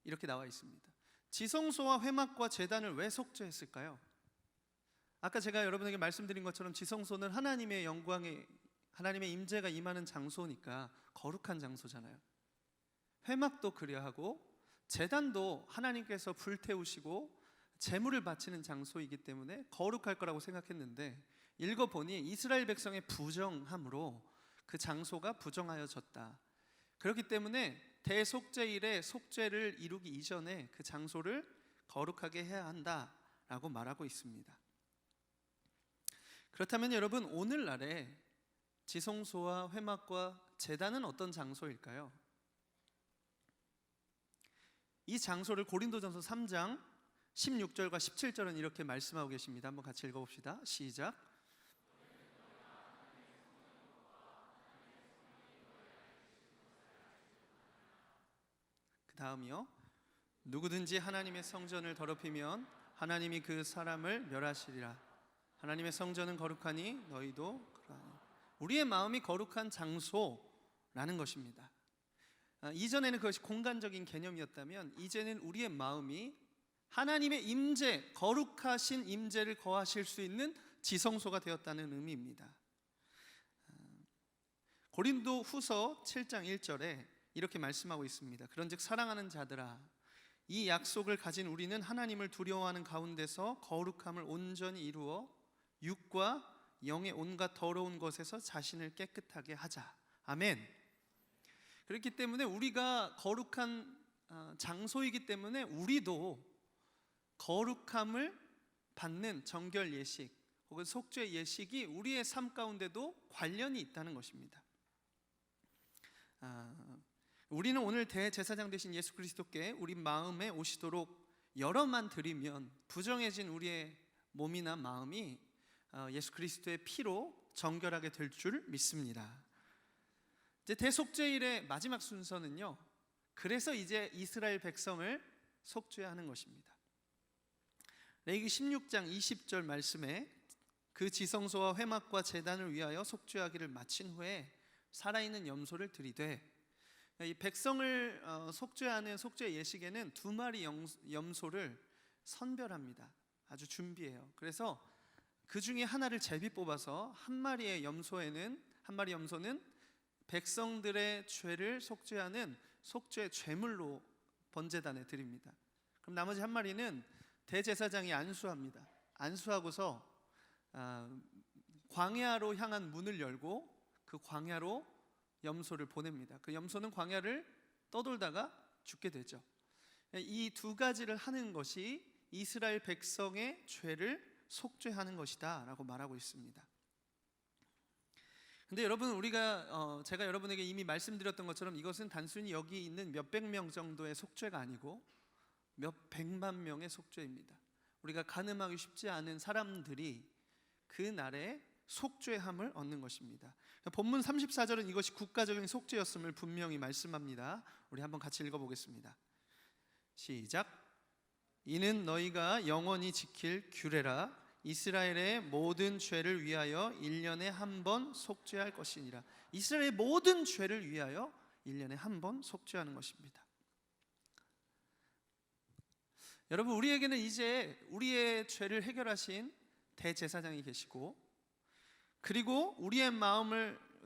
이렇게 나와 있습니다. 지성소와 회막과 제단을 왜 속죄했을까요? 아까 제가 여러분에게 말씀드린 것처럼 지성소는 하나님의 영광의, 하나님의 임재가 임하는 장소니까 거룩한 장소잖아요. 회막도 그리하고 제단도 하나님께서 불태우시고 제물을 바치는 장소이기 때문에 거룩할 거라고 생각했는데, 읽어보니 이스라엘 백성의 부정함으로 그 장소가 부정하여졌다. 그렇기 때문에 대속죄일에 속죄를 이루기 이전에 그 장소를 거룩하게 해야 한다라고 말하고 있습니다. 그렇다면 여러분, 오늘날에 지성소와 회막과 제단은 어떤 장소일까요? 이 장소를 고린도전서 3장 16절과 17절은 이렇게 말씀하고 계십니다. 한번 같이 읽어봅시다. 시작. 그 다음이요, 누구든지 하나님의 성전을 더럽히면 하나님이 그 사람을 멸하시리라. 하나님의 성전은 거룩하니 너희도 그러하니. 우리의 마음이 거룩한 장소라는 것입니다. 이전에는 그것이 공간적인 개념이었다면 이제는 우리의 마음이 하나님의 임재, 거룩하신 임재를 거하실 수 있는 지성소가 되었다는 의미입니다. 고린도 후서 7장 1절에 이렇게 말씀하고 있습니다. 그런즉 사랑하는 자들아, 이 약속을 가진 우리는 하나님을 두려워하는 가운데서 거룩함을 온전히 이루어 육과 영의 온갖 더러운 것에서 자신을 깨끗하게 하자. 아멘. 그렇기 때문에 우리가 거룩한 장소이기 때문에 우리도 거룩함을 받는 정결 예식 혹은 속죄 예식이 우리의 삶 가운데도 관련이 있다는 것입니다. 우리는 오늘 대제사장 되신 예수 그리스도께 우리 마음에 오시도록 열어만 드리면 부정해진 우리의 몸이나 마음이 예수 그리스도의 피로 정결하게 될 줄 믿습니다. 이제 대속죄일의 마지막 순서는요, 그래서 이제 이스라엘 백성을 속죄하는 것입니다. 레위기 16장 20절 말씀에 그 지성소와 회막과 제단을 위하여 속죄하기를 마친 후에 살아있는 염소를 들이되, 이 백성을 속죄하는 속죄 예식에는 2마리 염소를 선별합니다. 아주 준비해요. 그래서 그 중에 하나를 제비 뽑아서 한 마리 염소는 백성들의 죄를 속죄하는 속죄 제물로 번제단에 드립니다. 그럼 나머지 한 마리는 대제사장이 안수합니다. 안수하고서 광야로 향한 문을 열고 그 광야로 염소를 보냅니다. 그 염소는 광야를 떠돌다가 죽게 되죠. 이 2가지를 하는 것이 이스라엘 백성의 죄를 속죄하는 것이다 라고 말하고 있습니다. 근데 여러분, 제가 여러분에게 이미 말씀드렸던 것처럼 이것은 단순히 여기 있는 몇백 명 정도의 속죄가 아니고 몇 백만 명의 속죄입니다. 우리가 가늠하기 쉽지 않은 사람들이 그 날에 속죄함을 얻는 것입니다. 본문 34절은 이것이 국가적인 속죄였음을 분명히 말씀합니다. 우리 한번 같이 읽어보겠습니다. 시작. 이는 너희가 영원히 지킬 규례라. 이스라엘의 모든 죄를 위하여 1년에 한 번 속죄할 것이니라. 이스라엘의 모든 죄를 위하여 1년에 한 번 속죄하는 것입니다. 여러분, 우리에게는 이제 우리의 죄를 해결하신 대제사장이 계시고, 그리고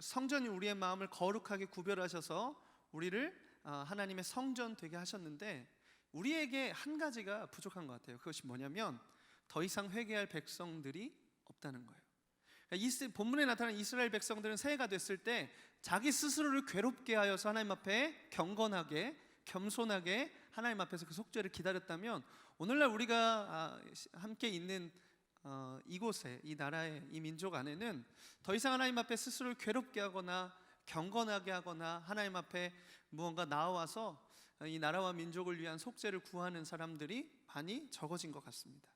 성전이 우리의 마음을 거룩하게 구별하셔서 우리를 하나님의 성전 되게 하셨는데, 우리에게 한 가지가 부족한 것 같아요. 그것이 뭐냐면 더 이상 회개할 백성들이 없다는 거예요. 본문에 나타난 이스라엘 백성들은 새해가 됐을 때 자기 스스로를 괴롭게 하여서 하나님 앞에 경건하게 겸손하게 하나님 앞에서 그 속죄를 기다렸다면, 오늘날 우리가 함께 있는 이곳에, 이 나라의 이 민족 안에는 더 이상 하나님 앞에 스스로를 괴롭게 하거나 경건하게 하거나 하나님 앞에 무언가 나와서 이 나라와 민족을 위한 속죄를 구하는 사람들이 많이 적어진 것 같습니다.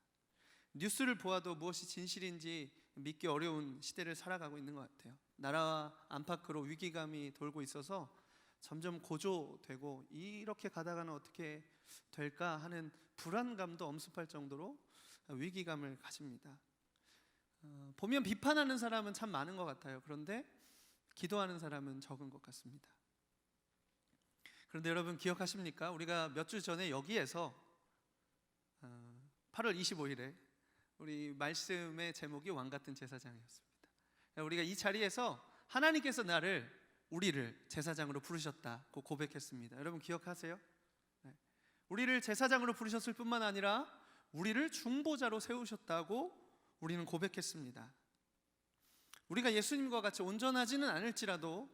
뉴스를 보아도 무엇이 진실인지 믿기 어려운 시대를 살아가고 있는 것 같아요. 나라 안팎으로 위기감이 돌고 있어서 점점 고조되고, 이렇게 가다가는 어떻게 될까 하는 불안감도 엄습할 정도로 위기감을 가집니다. 보면 비판하는 사람은 참 많은 것 같아요. 그런데 기도하는 사람은 적은 것 같습니다. 그런데 여러분, 기억하십니까? 우리가 몇 주 전에 여기에서 8월 25일에 우리 말씀의 제목이 왕같은 제사장이었습니다. 우리가 이 자리에서 하나님께서 우리를 제사장으로 부르셨다고 고백했습니다. 여러분 기억하세요? 우리를 제사장으로 부르셨을 뿐만 아니라 우리를 중보자로 세우셨다고 우리는 고백했습니다. 우리가 예수님과 같이 온전하지는 않을지라도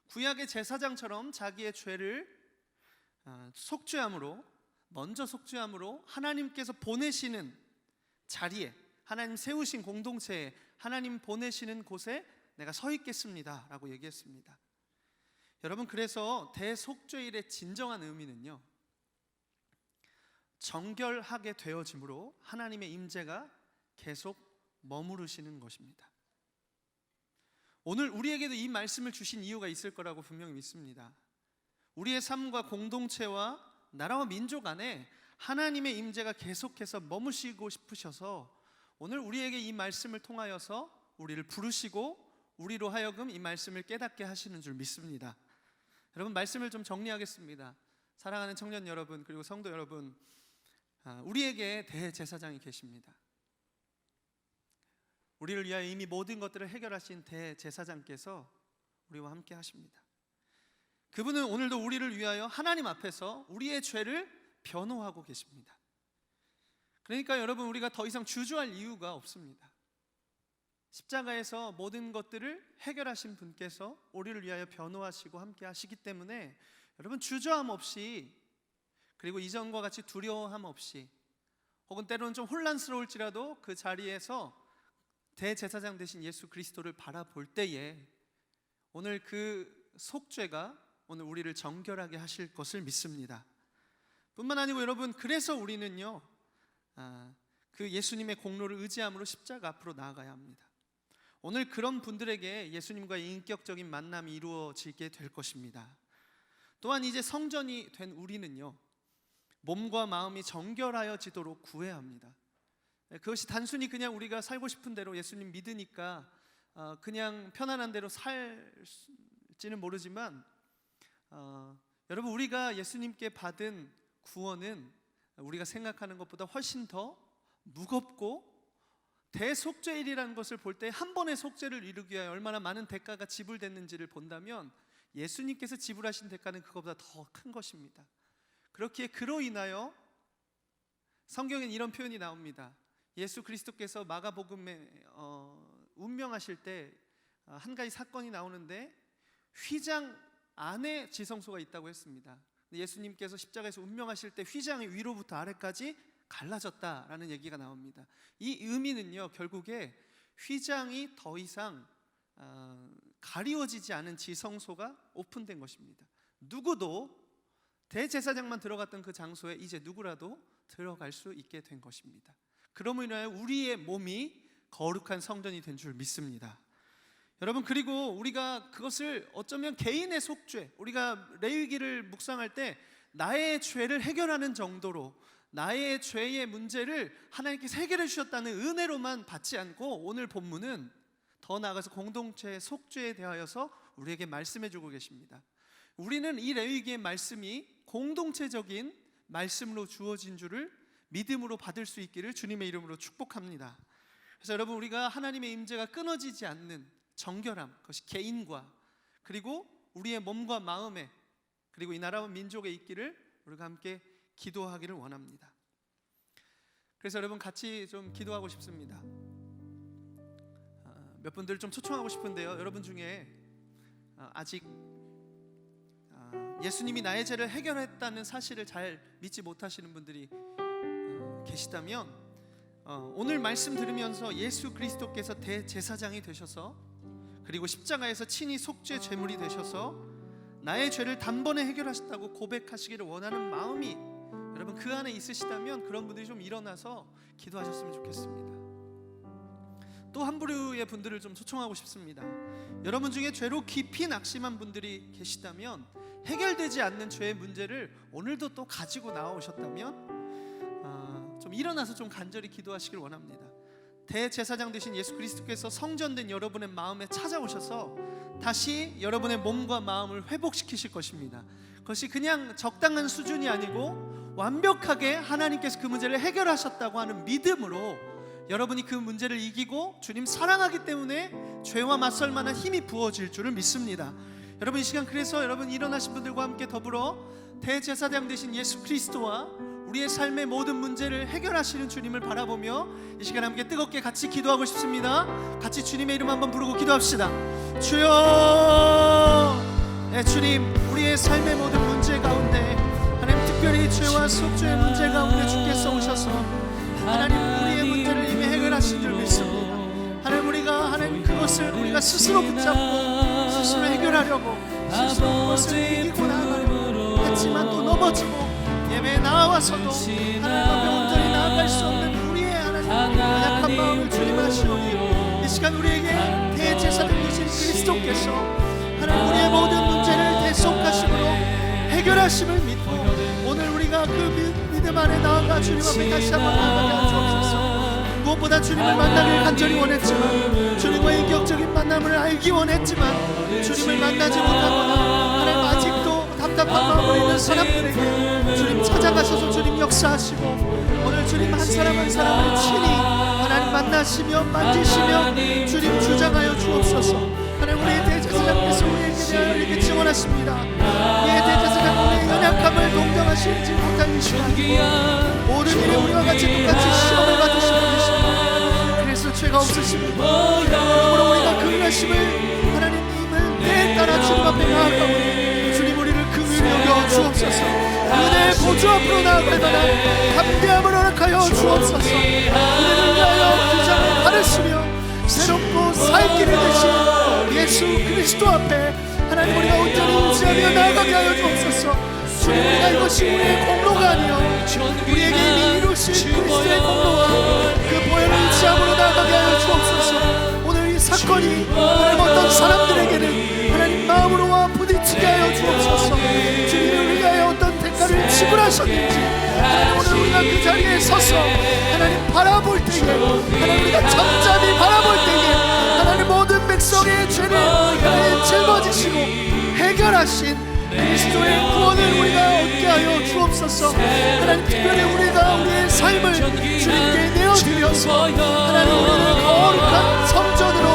구약의 제사장처럼 자기의 죄를 먼저 속죄함으로 하나님께서 보내시는 자리에, 하나님 세우신 공동체에, 하나님 보내시는 곳에 내가 서 있겠습니다 라고 얘기했습니다. 여러분, 그래서 대속죄일의 진정한 의미는요, 정결하게 되어짐으로 하나님의 임재가 계속 머무르시는 것입니다. 오늘 우리에게도 이 말씀을 주신 이유가 있을 거라고 분명히 믿습니다. 우리의 삶과 공동체와 나라와 민족 안에 하나님의 임재가 계속해서 머무시고 싶으셔서 오늘 우리에게 이 말씀을 통하여서 우리를 부르시고 우리로 하여금 이 말씀을 깨닫게 하시는 줄 믿습니다. 여러분, 말씀을 좀 정리하겠습니다. 사랑하는 청년 여러분, 그리고 성도 여러분, 우리에게 대제사장이 계십니다. 우리를 위하여 이미 모든 것들을 해결하신 대제사장께서 우리와 함께 하십니다. 그분은 오늘도 우리를 위하여 하나님 앞에서 우리의 죄를 변호하고 계십니다. 그러니까 여러분, 우리가 더 이상 주저할 이유가 없습니다. 십자가에서 모든 것들을 해결하신 분께서 우리를 위하여 변호하시고 함께 하시기 때문에 여러분, 주저함 없이, 그리고 이전과 같이 두려워함 없이, 혹은 때로는 좀 혼란스러울지라도 그 자리에서 대제사장 되신 예수 그리스도를 바라볼 때에 오늘 그 속죄가 오늘 우리를 정결하게 하실 것을 믿습니다. 뿐만 아니고 여러분, 그래서 우리는요, 그 예수님의 공로를 의지함으로 십자가 앞으로 나아가야 합니다. 오늘 그런 분들에게 예수님과의 인격적인 만남이 이루어지게 될 것입니다. 또한 이제 성전이 된 우리는요, 몸과 마음이 정결하여지도록 구해야 합니다. 그것이 단순히 그냥 우리가 살고 싶은 대로 예수님 믿으니까 그냥 편안한 대로 살지는 모르지만 여러분, 우리가 예수님께 받은 구원은 우리가 생각하는 것보다 훨씬 더 무겁고, 대속죄일이라는 것을 볼 때 한 번의 속죄를 이루기 위하여 얼마나 많은 대가가 지불됐는지를 본다면 예수님께서 지불하신 대가는 그것보다 더 큰 것입니다. 그렇기에 그로 인하여 성경엔 이런 표현이 나옵니다. 예수 그리스도께서 마가복음에 운명하실 때 한 가지 사건이 나오는데, 휘장 안에 지성소가 있다고 했습니다. 예수님께서 십자가에서 운명하실 때 휘장이 위로부터 아래까지 갈라졌다라는 얘기가 나옵니다. 이 의미는요, 결국에 휘장이 더 이상 가리워지지 않은 지성소가 오픈된 것입니다. 누구도, 대제사장만 들어갔던 그 장소에 이제 누구라도 들어갈 수 있게 된 것입니다. 그러므로 인하여 우리의 몸이 거룩한 성전이 된 줄 믿습니다. 여러분, 그리고 우리가 그것을 어쩌면 개인의 속죄, 우리가 레위기를 묵상할 때 나의 죄를 해결하는 정도로, 나의 죄의 문제를 하나님께서 해결해 주셨다는 은혜로만 받지 않고, 오늘 본문은 더 나아가서 공동체의 속죄에 대하여서 우리에게 말씀해 주고 계십니다. 우리는 이 레위기의 말씀이 공동체적인 말씀으로 주어진 줄을 믿음으로 받을 수 있기를 주님의 이름으로 축복합니다. 그래서 여러분, 우리가 하나님의 임재가 끊어지지 않는 정결함, 그것이 개인과 그리고 우리의 몸과 마음에, 그리고 이 나라와 민족에 있기를 우리가 함께 기도하기를 원합니다. 그래서 여러분, 같이 좀 기도하고 싶습니다. 몇 분들 좀 초청하고 싶은데요, 여러분 중에 아직 예수님이 나의 죄를 해결했다는 사실을 잘 믿지 못하시는 분들이 계시다면, 오늘 말씀 들으면서 예수 그리스도께서 대제사장이 되셔서, 그리고 십자가에서 친히 속죄 제물이 되셔서 나의 죄를 단번에 해결하셨다고 고백하시기를 원하는 마음이 여러분 그 안에 있으시다면, 그런 분들이 좀 일어나서 기도하셨으면 좋겠습니다. 또 한 부류의 분들을 좀 초청하고 싶습니다. 여러분 중에 죄로 깊이 낙심한 분들이 계시다면, 해결되지 않는 죄의 문제를 오늘도 또 가지고 나오셨다면 좀 일어나서 좀 간절히 기도하시길 원합니다. 대제사장 되신 예수 그리스도께서 성전된 여러분의 마음에 찾아오셔서 다시 여러분의 몸과 마음을 회복시키실 것입니다. 그것이 그냥 적당한 수준이 아니고 완벽하게 하나님께서 그 문제를 해결하셨다고 하는 믿음으로 여러분이 그 문제를 이기고 주님 사랑하기 때문에 죄와 맞설 만한 힘이 부어질 줄을 믿습니다. 여러분, 이 시간 그래서 여러분 일어나신 분들과 함께 더불어 대제사장 되신 예수 그리스도와 우리의 삶의 모든 문제를 해결하시는 주님을 바라보며 이 시간 함께 뜨겁게 같이 기도하고 싶습니다. 같이 주님의 이름 한번 부르고 기도합시다. 주여, 네, 주님, 우리의 삶의 모든 문제 가운데 하나님, 특별히 죄와 속죄의 문제 가운데 주께서 오셔서 하나님 우리의 문제를 이미 해결하신 줄 믿습니다. 하나님, 하나님 그것을 우리가 스스로 붙잡고 스스로 해결하려고 스스로 그것을 이기고 나아가려고 했지만 또 넘어지고 예배에 나와서도 하나님 앞에 온전히 나아갈 수 없는 우리의 하나님 약한 마음을 주님 아시오니, 이 시간 우리에게 대제사장 되신 그리스도께서 하나님 우리의 모든 문제를 대속하심으로 해결하심을 믿고, 오늘 우리가 그 믿음 안에 나아가 주님 앞에 다시 한번 나아가게 하여 주옵소서. 무엇보다 주님을 만나길 간절히 원했지만, 주님과의 인격적인 만남을 알기 원했지만 주님을 만나지 못하거나 하나님 아직도 답답한 마음으로 있는 사람들에게 주님 찾아가셔서 주님 역사하시고, 오늘 주님 한 사람 한 사람을 친히 하나님 만나시며 만지시며 주님 주장하여 주옵소서. 하나님, 우리의 대제사장께서 우리에게 대하여 이렇게 증언하십니다. 우리의 대제사장 우리의 연약함을 동정하시지 못한 이 시간, 모든 일에 우리와 같이 똑같이 시험을 받으시고 계십니다. 그래서 죄가 없으십니다. 그러므로 우리가 긍휼하심을 하나님을 때에 따라 주님 앞에 나아가오니 주님 우리를 긍휼히 여겨 주옵소서. 은혜의 보좌 앞으로 나아갈 만한 담대함을 허락하여 주옵소서. 우리를 위하여 규정을 바르시며 새롭고 살 길을 되신 예수 그리스도 앞에 하나님 우리가 온전히 의지하며 나아가게 하여 주옵소서. 주님, 우리가 이것이 우리의 공로가 아니요 우리에게 이미 이루신 그리스도의 공로와 그 보혈을 의지함으로 나아가게 하여 주옵소서. 오늘 이 사건이 하나님 어떤 사람들에게는 하나님 마음으로와 부딪히게 하여 주옵소서. 주님을 위하여 어떤 대가를 지불하셨는지 위에 서서 하나님 바라볼 때에, 하나님 우리가 잠잠히 바라볼 때에 하나님 모든 백성의 죄를 하나님 짊어지시고 해결하신 그리스도의 구원을 우리가 얻게 하여 주옵소서. 하나님 특별히 우리가 우리의 삶을 주님께 내어드려서 하나님 우리를 거룩한 성전으로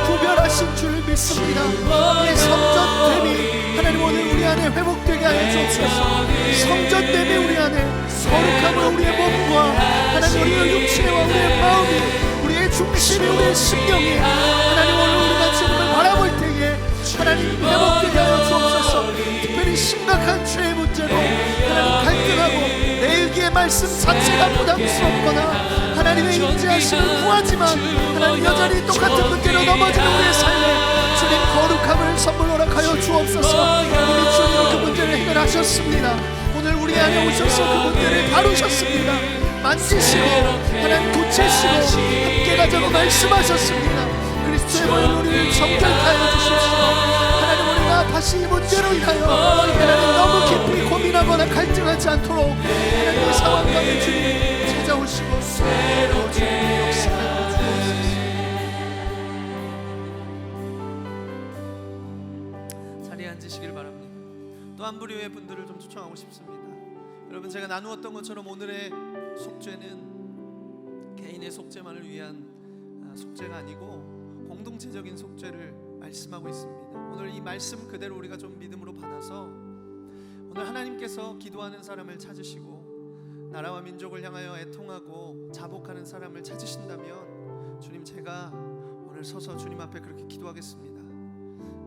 구별하신 줄 믿습니다. 이 성전됨이 하나님 오늘 우리 안에 회복되게 하여 주옵소서. 성전됨이 우리 안에 거룩함을 우리의 몸과 하나님 우리의 육체와 우리의 마음이 우리의 중심이 우리의 심령이 하나님 오늘 우리가 주님을 바라볼 때에 하나님 회복되게 하여 주옵소서. 특별히 심각한 죄의 문제로 하나님 갈등하고 내일기의 말씀 자체가 부담스럽거나 하나님의 임재하심을 구하지만 하나님 여전히 똑같은 문제로 넘어지는 우리의 삶에 주님 거룩함을 선물 허락하여 주옵소서. 이미 주님은 그 문제를 해결하셨습니다. 오늘 우리 안에 오셔서 그 문제를 다루셨습니다. 만지시고 하나님 고치시고 함께 가자고 말씀하셨습니다. 그리스도의 보혈로 우리를 정결케 하여 주십시오. 하나님 우리가 다시 이 문제로 인하여 하나님 너무 깊이 고민하거나 갈등하지 않도록 하나님 이 상황 가운데 주님 찾아오시고 주님 역사하여 주옵소서. 자리에 앉으시길 바랍니다. 또 한 부류의 분들을 좀 초청하고 싶습니다. 여러분, 제가 나누었던 것처럼 오늘의 속죄는 개인의 속죄만을 위한 속죄가 아니고 공동체적인 속죄를 말씀하고 있습니다. 오늘 이 말씀 그대로 우리가 좀 믿음으로 받아서 오늘 하나님께서 기도하는 사람을 찾으시고 나라와 민족을 향하여 애통하고 자복하는 사람을 찾으신다면 주님, 제가 오늘 서서 주님 앞에 그렇게 기도하겠습니다.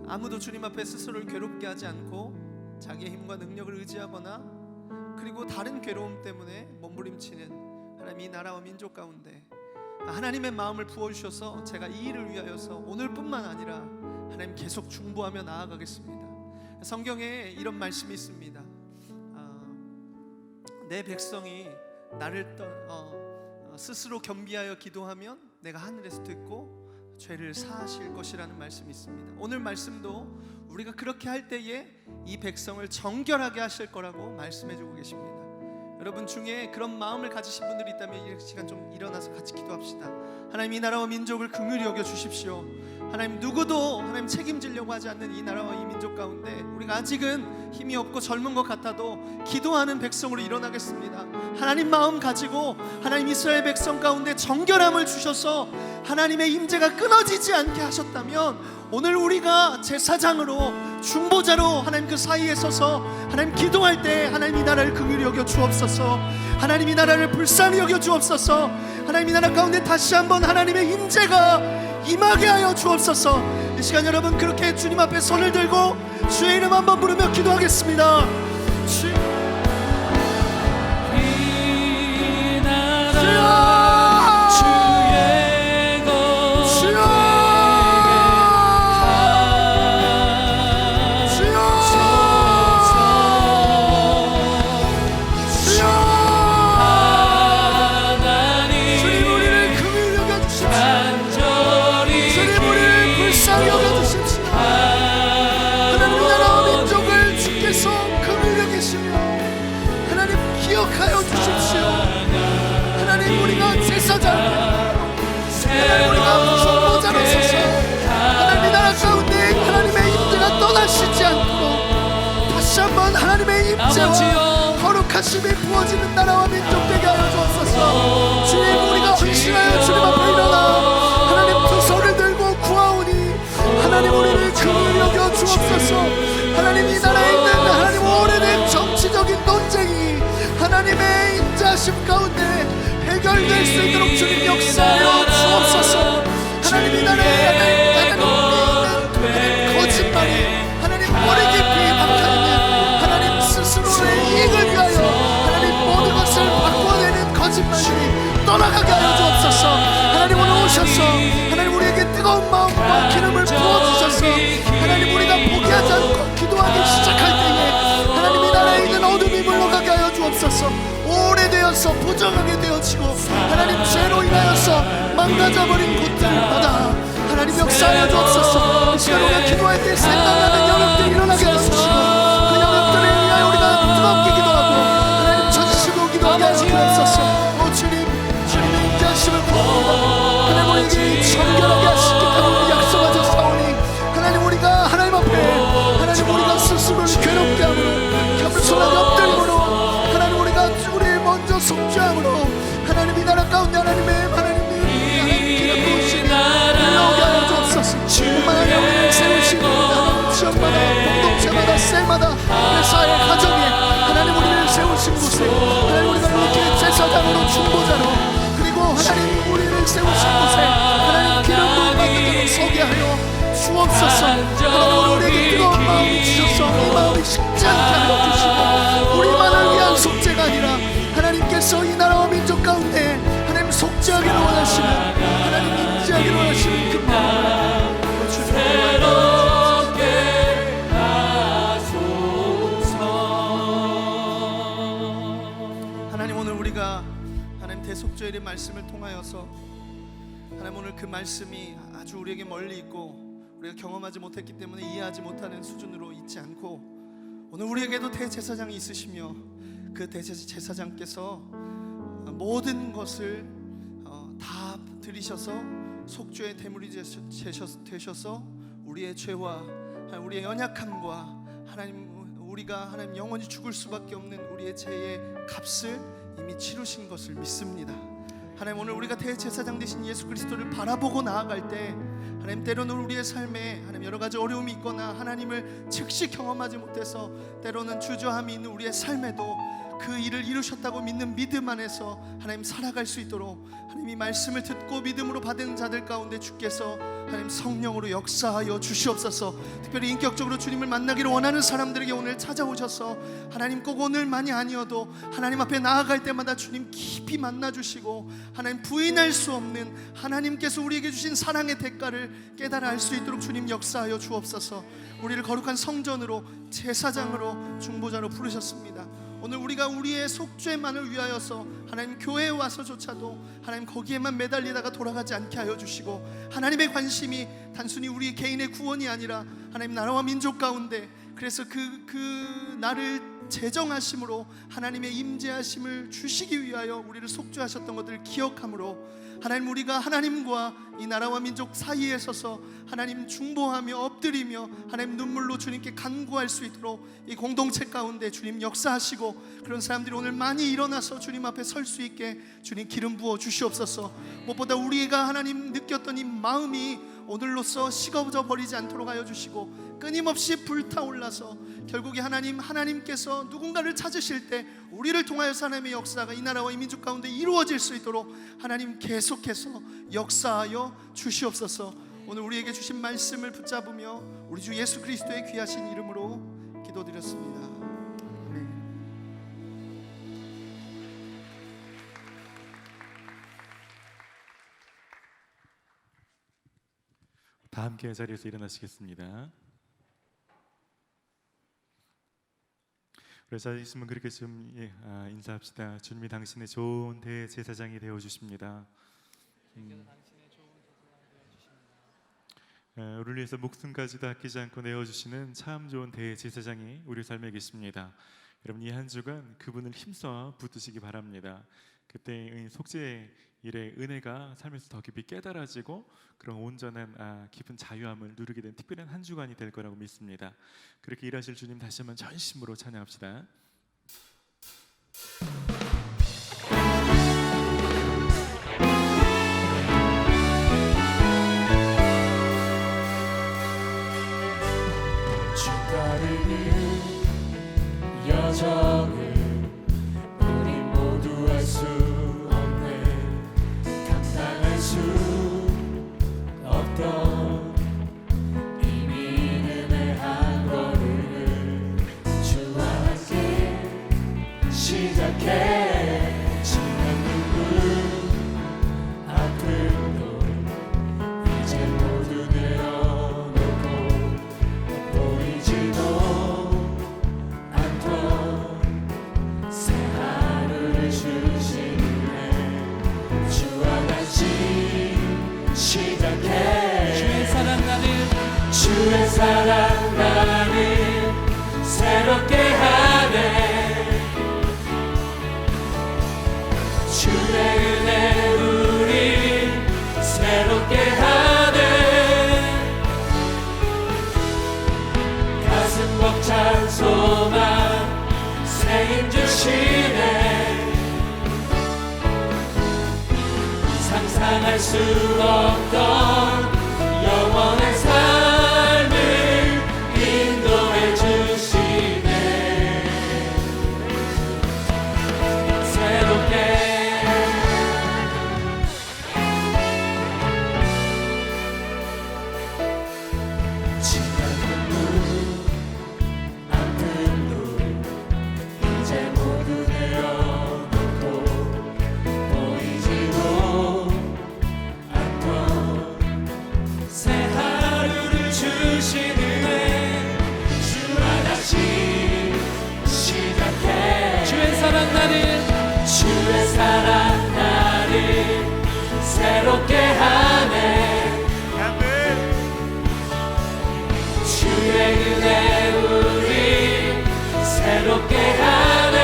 아무도 주님 앞에 스스로를 괴롭게 하지 않고 자기의 힘과 능력을 의지하거나 그리고 다른 괴로움 때문에 몸부림치는 하나님 이 나라와 민족 가운데 하나님의 마음을 부어주셔서 제가 이 일을 위하여서 오늘뿐만 아니라 하나님 계속 중보하며 나아가겠습니다. 성경에 이런 말씀이 있습니다. 내 백성이 나를 스스로 겸비하여 기도하면 내가 하늘에서 듣고 죄를 사하실 것이라는 말씀이 있습니다. 오늘 말씀도 우리가 그렇게 할 때에 이 백성을 정결하게 하실 거라고 말씀해주고 계십니다. 여러분 중에 그런 마음을 가지신 분들이 있다면 이 시간 좀 일어나서 같이 기도합시다. 하나님 이 나라와 민족을 긍휼히 여겨 주십시오. 하나님 누구도 하나님 책임지려고 하지 않는 이 나라와 이 민족 가운데 우리가 아직은 힘이 없고 젊은 것 같아도 기도하는 백성으로 일어나겠습니다. 하나님 마음 가지고 하나님 이스라엘 백성 가운데 정결함을 주셔서 하나님의 임재가 끊어지지 않게 하셨다면 오늘 우리가 제사장으로 중보자로 하나님 그 사이에 서서 하나님 기도할 때 하나님 이 나라를 긍휼히 여겨 주옵소서. 하나님 이 나라를 불쌍히 여겨 주옵소서. 하나님 이 나라 가운데 다시 한번 하나님의 임재가 임하게 하여 주옵소서. 이 시간 여러분 그렇게 주님 앞에 손을 들고 주의 이름 한번 부르며 기도하겠습니다. 기억하여 주십시오. 하나님 우리가 제사장, 하나님 우리가 중보자로 서서 하나님 나라 가운데 하나님의 임재가 떠나시지 않도록 다시 한번 하나님의 임재와 거룩하심이 부어지는 나라와 민족 되게 하여 주옵소서. 주님 우리가 헌신하여 주님 앞에 일어나 하나님 두 손을 들고 구하오니 하나님 우리를 긍휼히 여겨 주옵소서. 하나님 이 나라에 있는 하나님 오래된 정치적인 논쟁이 하나님의 인자하심 가운데 해결될 수 있도록 주님 역사하여 주옵소서. 하나님 이 나라에 하나님 거짓말이 하나님 머리 깊이 박혀있는 하나님 스스로의 이익을 위하여 하나님 모든 것을 바꿔내는 거짓말이 떠나가게 하여 주옵소서. 하나님 오늘 오셔서 하나님 우리에게 뜨거운 마음과 기름을 부어주셔서 하나님 우리가 포기하지 않고 기도하기 시작할 때에 하나님 이 나라에 있는 어둠이 물러가게 하여 주옵소서. 오래되어서 부정하게 되어지고 하나님 죄로 인하여서 망가져버린 곳들마다 하나님 역사하여 주옵소서. 이 시간 우리가 기도할 때 생각나는 영역들이 일어나게 해주시고 그 영역들을 위하여 우리가 뜨겁게 기도하고 하나님 쳐주시고 기도하게 하여 주옵소서. 주옵소서. 하나님 우리에게 뜨거운 마음이 주셔서 이 마음이 식지 않게 하여 주시고 우리만을 위한 속죄가 아니라 하나님께서 이 나라와 민족 가운데 하나님 속죄하기를 원하시는 하나님 인지하기를 원하시는 그 마음 새롭게 하소서. 하나님 오늘 우리가 하나님 대속죄의 말씀을 통하여서 하나님 오늘 그 말씀이 아주 우리에게 멀리 있고 우리가 경험하지 못했기 때문에 이해하지 못하는 수준으로 있지 않고 오늘 우리에게도 대제사장이 있으시며 그 대제사장께서 모든 것을 다 들이셔서 속죄의 대물이 되셔서 우리의 죄와 우리의 연약함과 하나님 우리가 하나님 영원히 죽을 수밖에 없는 우리의 죄의 값을 이미 치르신 것을 믿습니다. 하나님 오늘 우리가 대제사장 되신 예수 그리스도를 바라보고 나아갈 때 하나님 때로는 우리의 삶에 하나님 여러 가지 어려움이 있거나 하나님을 즉시 경험하지 못해서 때로는 주저함이 있는 우리의 삶에도 그 일을 이루셨다고 믿는 믿음 안에서 하나님 살아갈 수 있도록 하나님 이 말씀을 듣고 믿음으로 받은 자들 가운데 주께서 하나님 성령으로 역사하여 주시옵소서. 특별히 인격적으로 주님을 만나기를 원하는 사람들에게 오늘 찾아오셔서 하나님 꼭 오늘만이 아니어도 하나님 앞에 나아갈 때마다 주님 깊이 만나주시고 하나님 부인할 수 없는 하나님께서 우리에게 주신 사랑의 대가를 깨달아 알 수 있도록 주님 역사하여 주옵소서. 우리를 거룩한 성전으로 제사장으로 중보자로 부르셨습니다. 오늘 우리가 우리의 속죄만을 위하여서 하나님 교회에 와서조차도 하나님 거기에만 매달리다가 돌아가지 않게 하여 주시고 하나님의 관심이 단순히 우리 개인의 구원이 아니라 하나님 나라와 민족 가운데 그래서 그 나를 제정하심으로 하나님의 임재하심을 주시기 위하여 우리를 속죄하셨던 것들을 기억함으로 하나님 우리가 하나님과 이 나라와 민족 사이에 서서 하나님 중보하며 엎드리며 하나님 눈물로 주님께 간구할 수 있도록 이 공동체 가운데 주님 역사하시고 그런 사람들이 오늘 많이 일어나서 주님 앞에 설 수 있게 주님 기름 부어 주시옵소서. 무엇보다 우리가 하나님 느꼈던 이 마음이 오늘로써 식어져 버리지 않도록 하여 주시고 끊임없이 불타올라서 결국에 하나님께서 누군가를 찾으실 때 우리를 통하여서 하나님의 역사가 이 나라와 이 민족 가운데 이루어질 수 있도록 하나님 계속해서 역사하여 주시옵소서. 오늘 우리에게 주신 말씀을 붙잡으며 우리 주 예수 그리스도의 귀하신 이름으로 기도드렸습니다. 아멘. 다 함께 자리에서 일어나시겠습니다. 우리 자리에 있으면 그렇게 좀 인사합시다. 주님이 당신의 좋은 대제사장이 되어 주십니다. 우리를 위해서 목숨까지도 아끼지 않고 내어주시는 참 좋은 대제사장이 우리 삶에 계십니다. 여러분 이 한 주간 그분을 힘써 붙드시기 바랍니다. 그때 속죄의 일의 은혜가 삶에서 더 깊이 깨달아지고 그런 온전한 깊은 자유함을 누리게 된 특별한 한 주간이 될 거라고 믿습니다. 그렇게 일하실 주님 다시 한번 전심으로 찬양합시다. 주 따르는 여정을 우리 모두 할 수 없네. 감당할 수 없던 이 믿음의 한 걸음을 주와 함께 시작해. 지난 누구 아픔도 이제 모두 내려놓고 보이지도 않던 새 하루를 주시네. 주와 같이 시작해. 주의 사랑 나는 새롭게 하네. 주의 은혜 우리 새롭게 하네. 가슴 벅찬 소망 새 힘 주시네. 상상할 수 없던 영원한 삶을 인도해 주시네. 새롭게 나를 주의 사랑 나를 새롭게 하네. 주의 은혜 우리 새롭게 하네.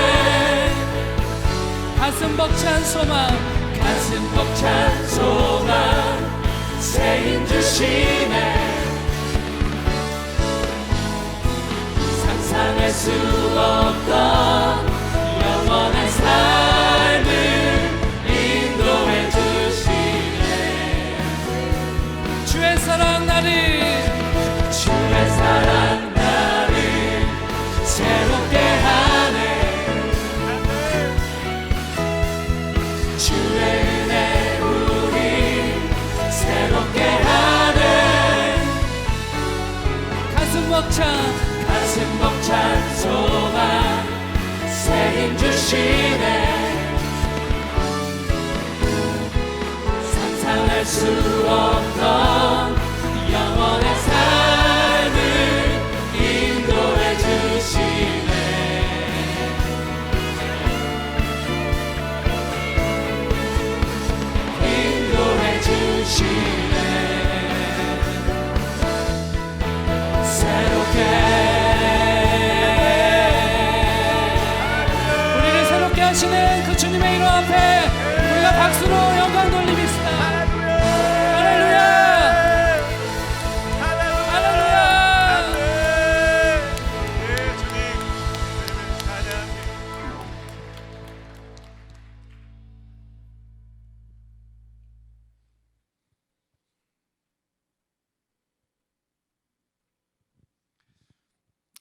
가슴 벅찬 소망 가슴 벅찬 소망 새 힘 주시네. 상상할 수 없던 영원한 삶을 인도해 주시네. 주의 사랑 나를 주의 사랑 나를 새롭게 하네. 주의 은혜 우리 새롭게 하네. 가슴 벅찬 소망 새 힘 주시네. 상상할 수 없던 영원의 삶을 인도해 주시네. 인도해 주시네. 우리를 새롭게 하시는 그 주님의 이름 앞에 우리가 박수로 영광 돌리겠습니다. 할렐루야! 할렐루야! 네, 주님 찬양합니다.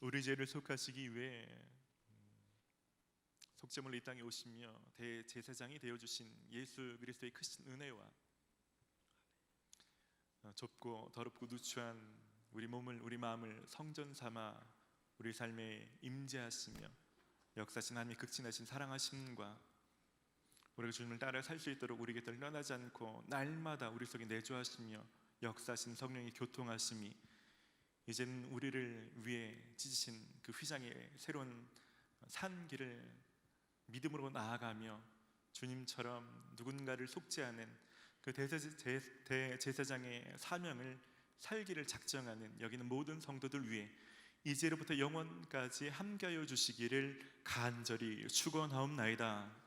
우리 죄를 속하시기 위해 속죄물로 이 땅에 오시며 대제사장이 되어 주신 예수 그리스도의 크신 은혜와 좁고 더럽고 누추한 우리 몸을 우리 마음을 성전 삼아 우리 삶에 임재하시며 역사하신 하나님의 극진하신 사랑하심과 우리가 주님을 따라 살 수 있도록 우리 곁을 떠나지 않고 날마다 우리 속에 내주하시며 역사하신 성령의 교통하심이 이제는 우리를 위해 찢으신 그 휘장의 새로운 산 길을 믿음으로 나아가며 주님처럼 누군가를 속죄하는 그 대제사장의 사명을 살기를 작정하는 여기는 모든 성도들 위해 이제로부터 영원까지 함께하여 주시기를 간절히 축원하옵나이다.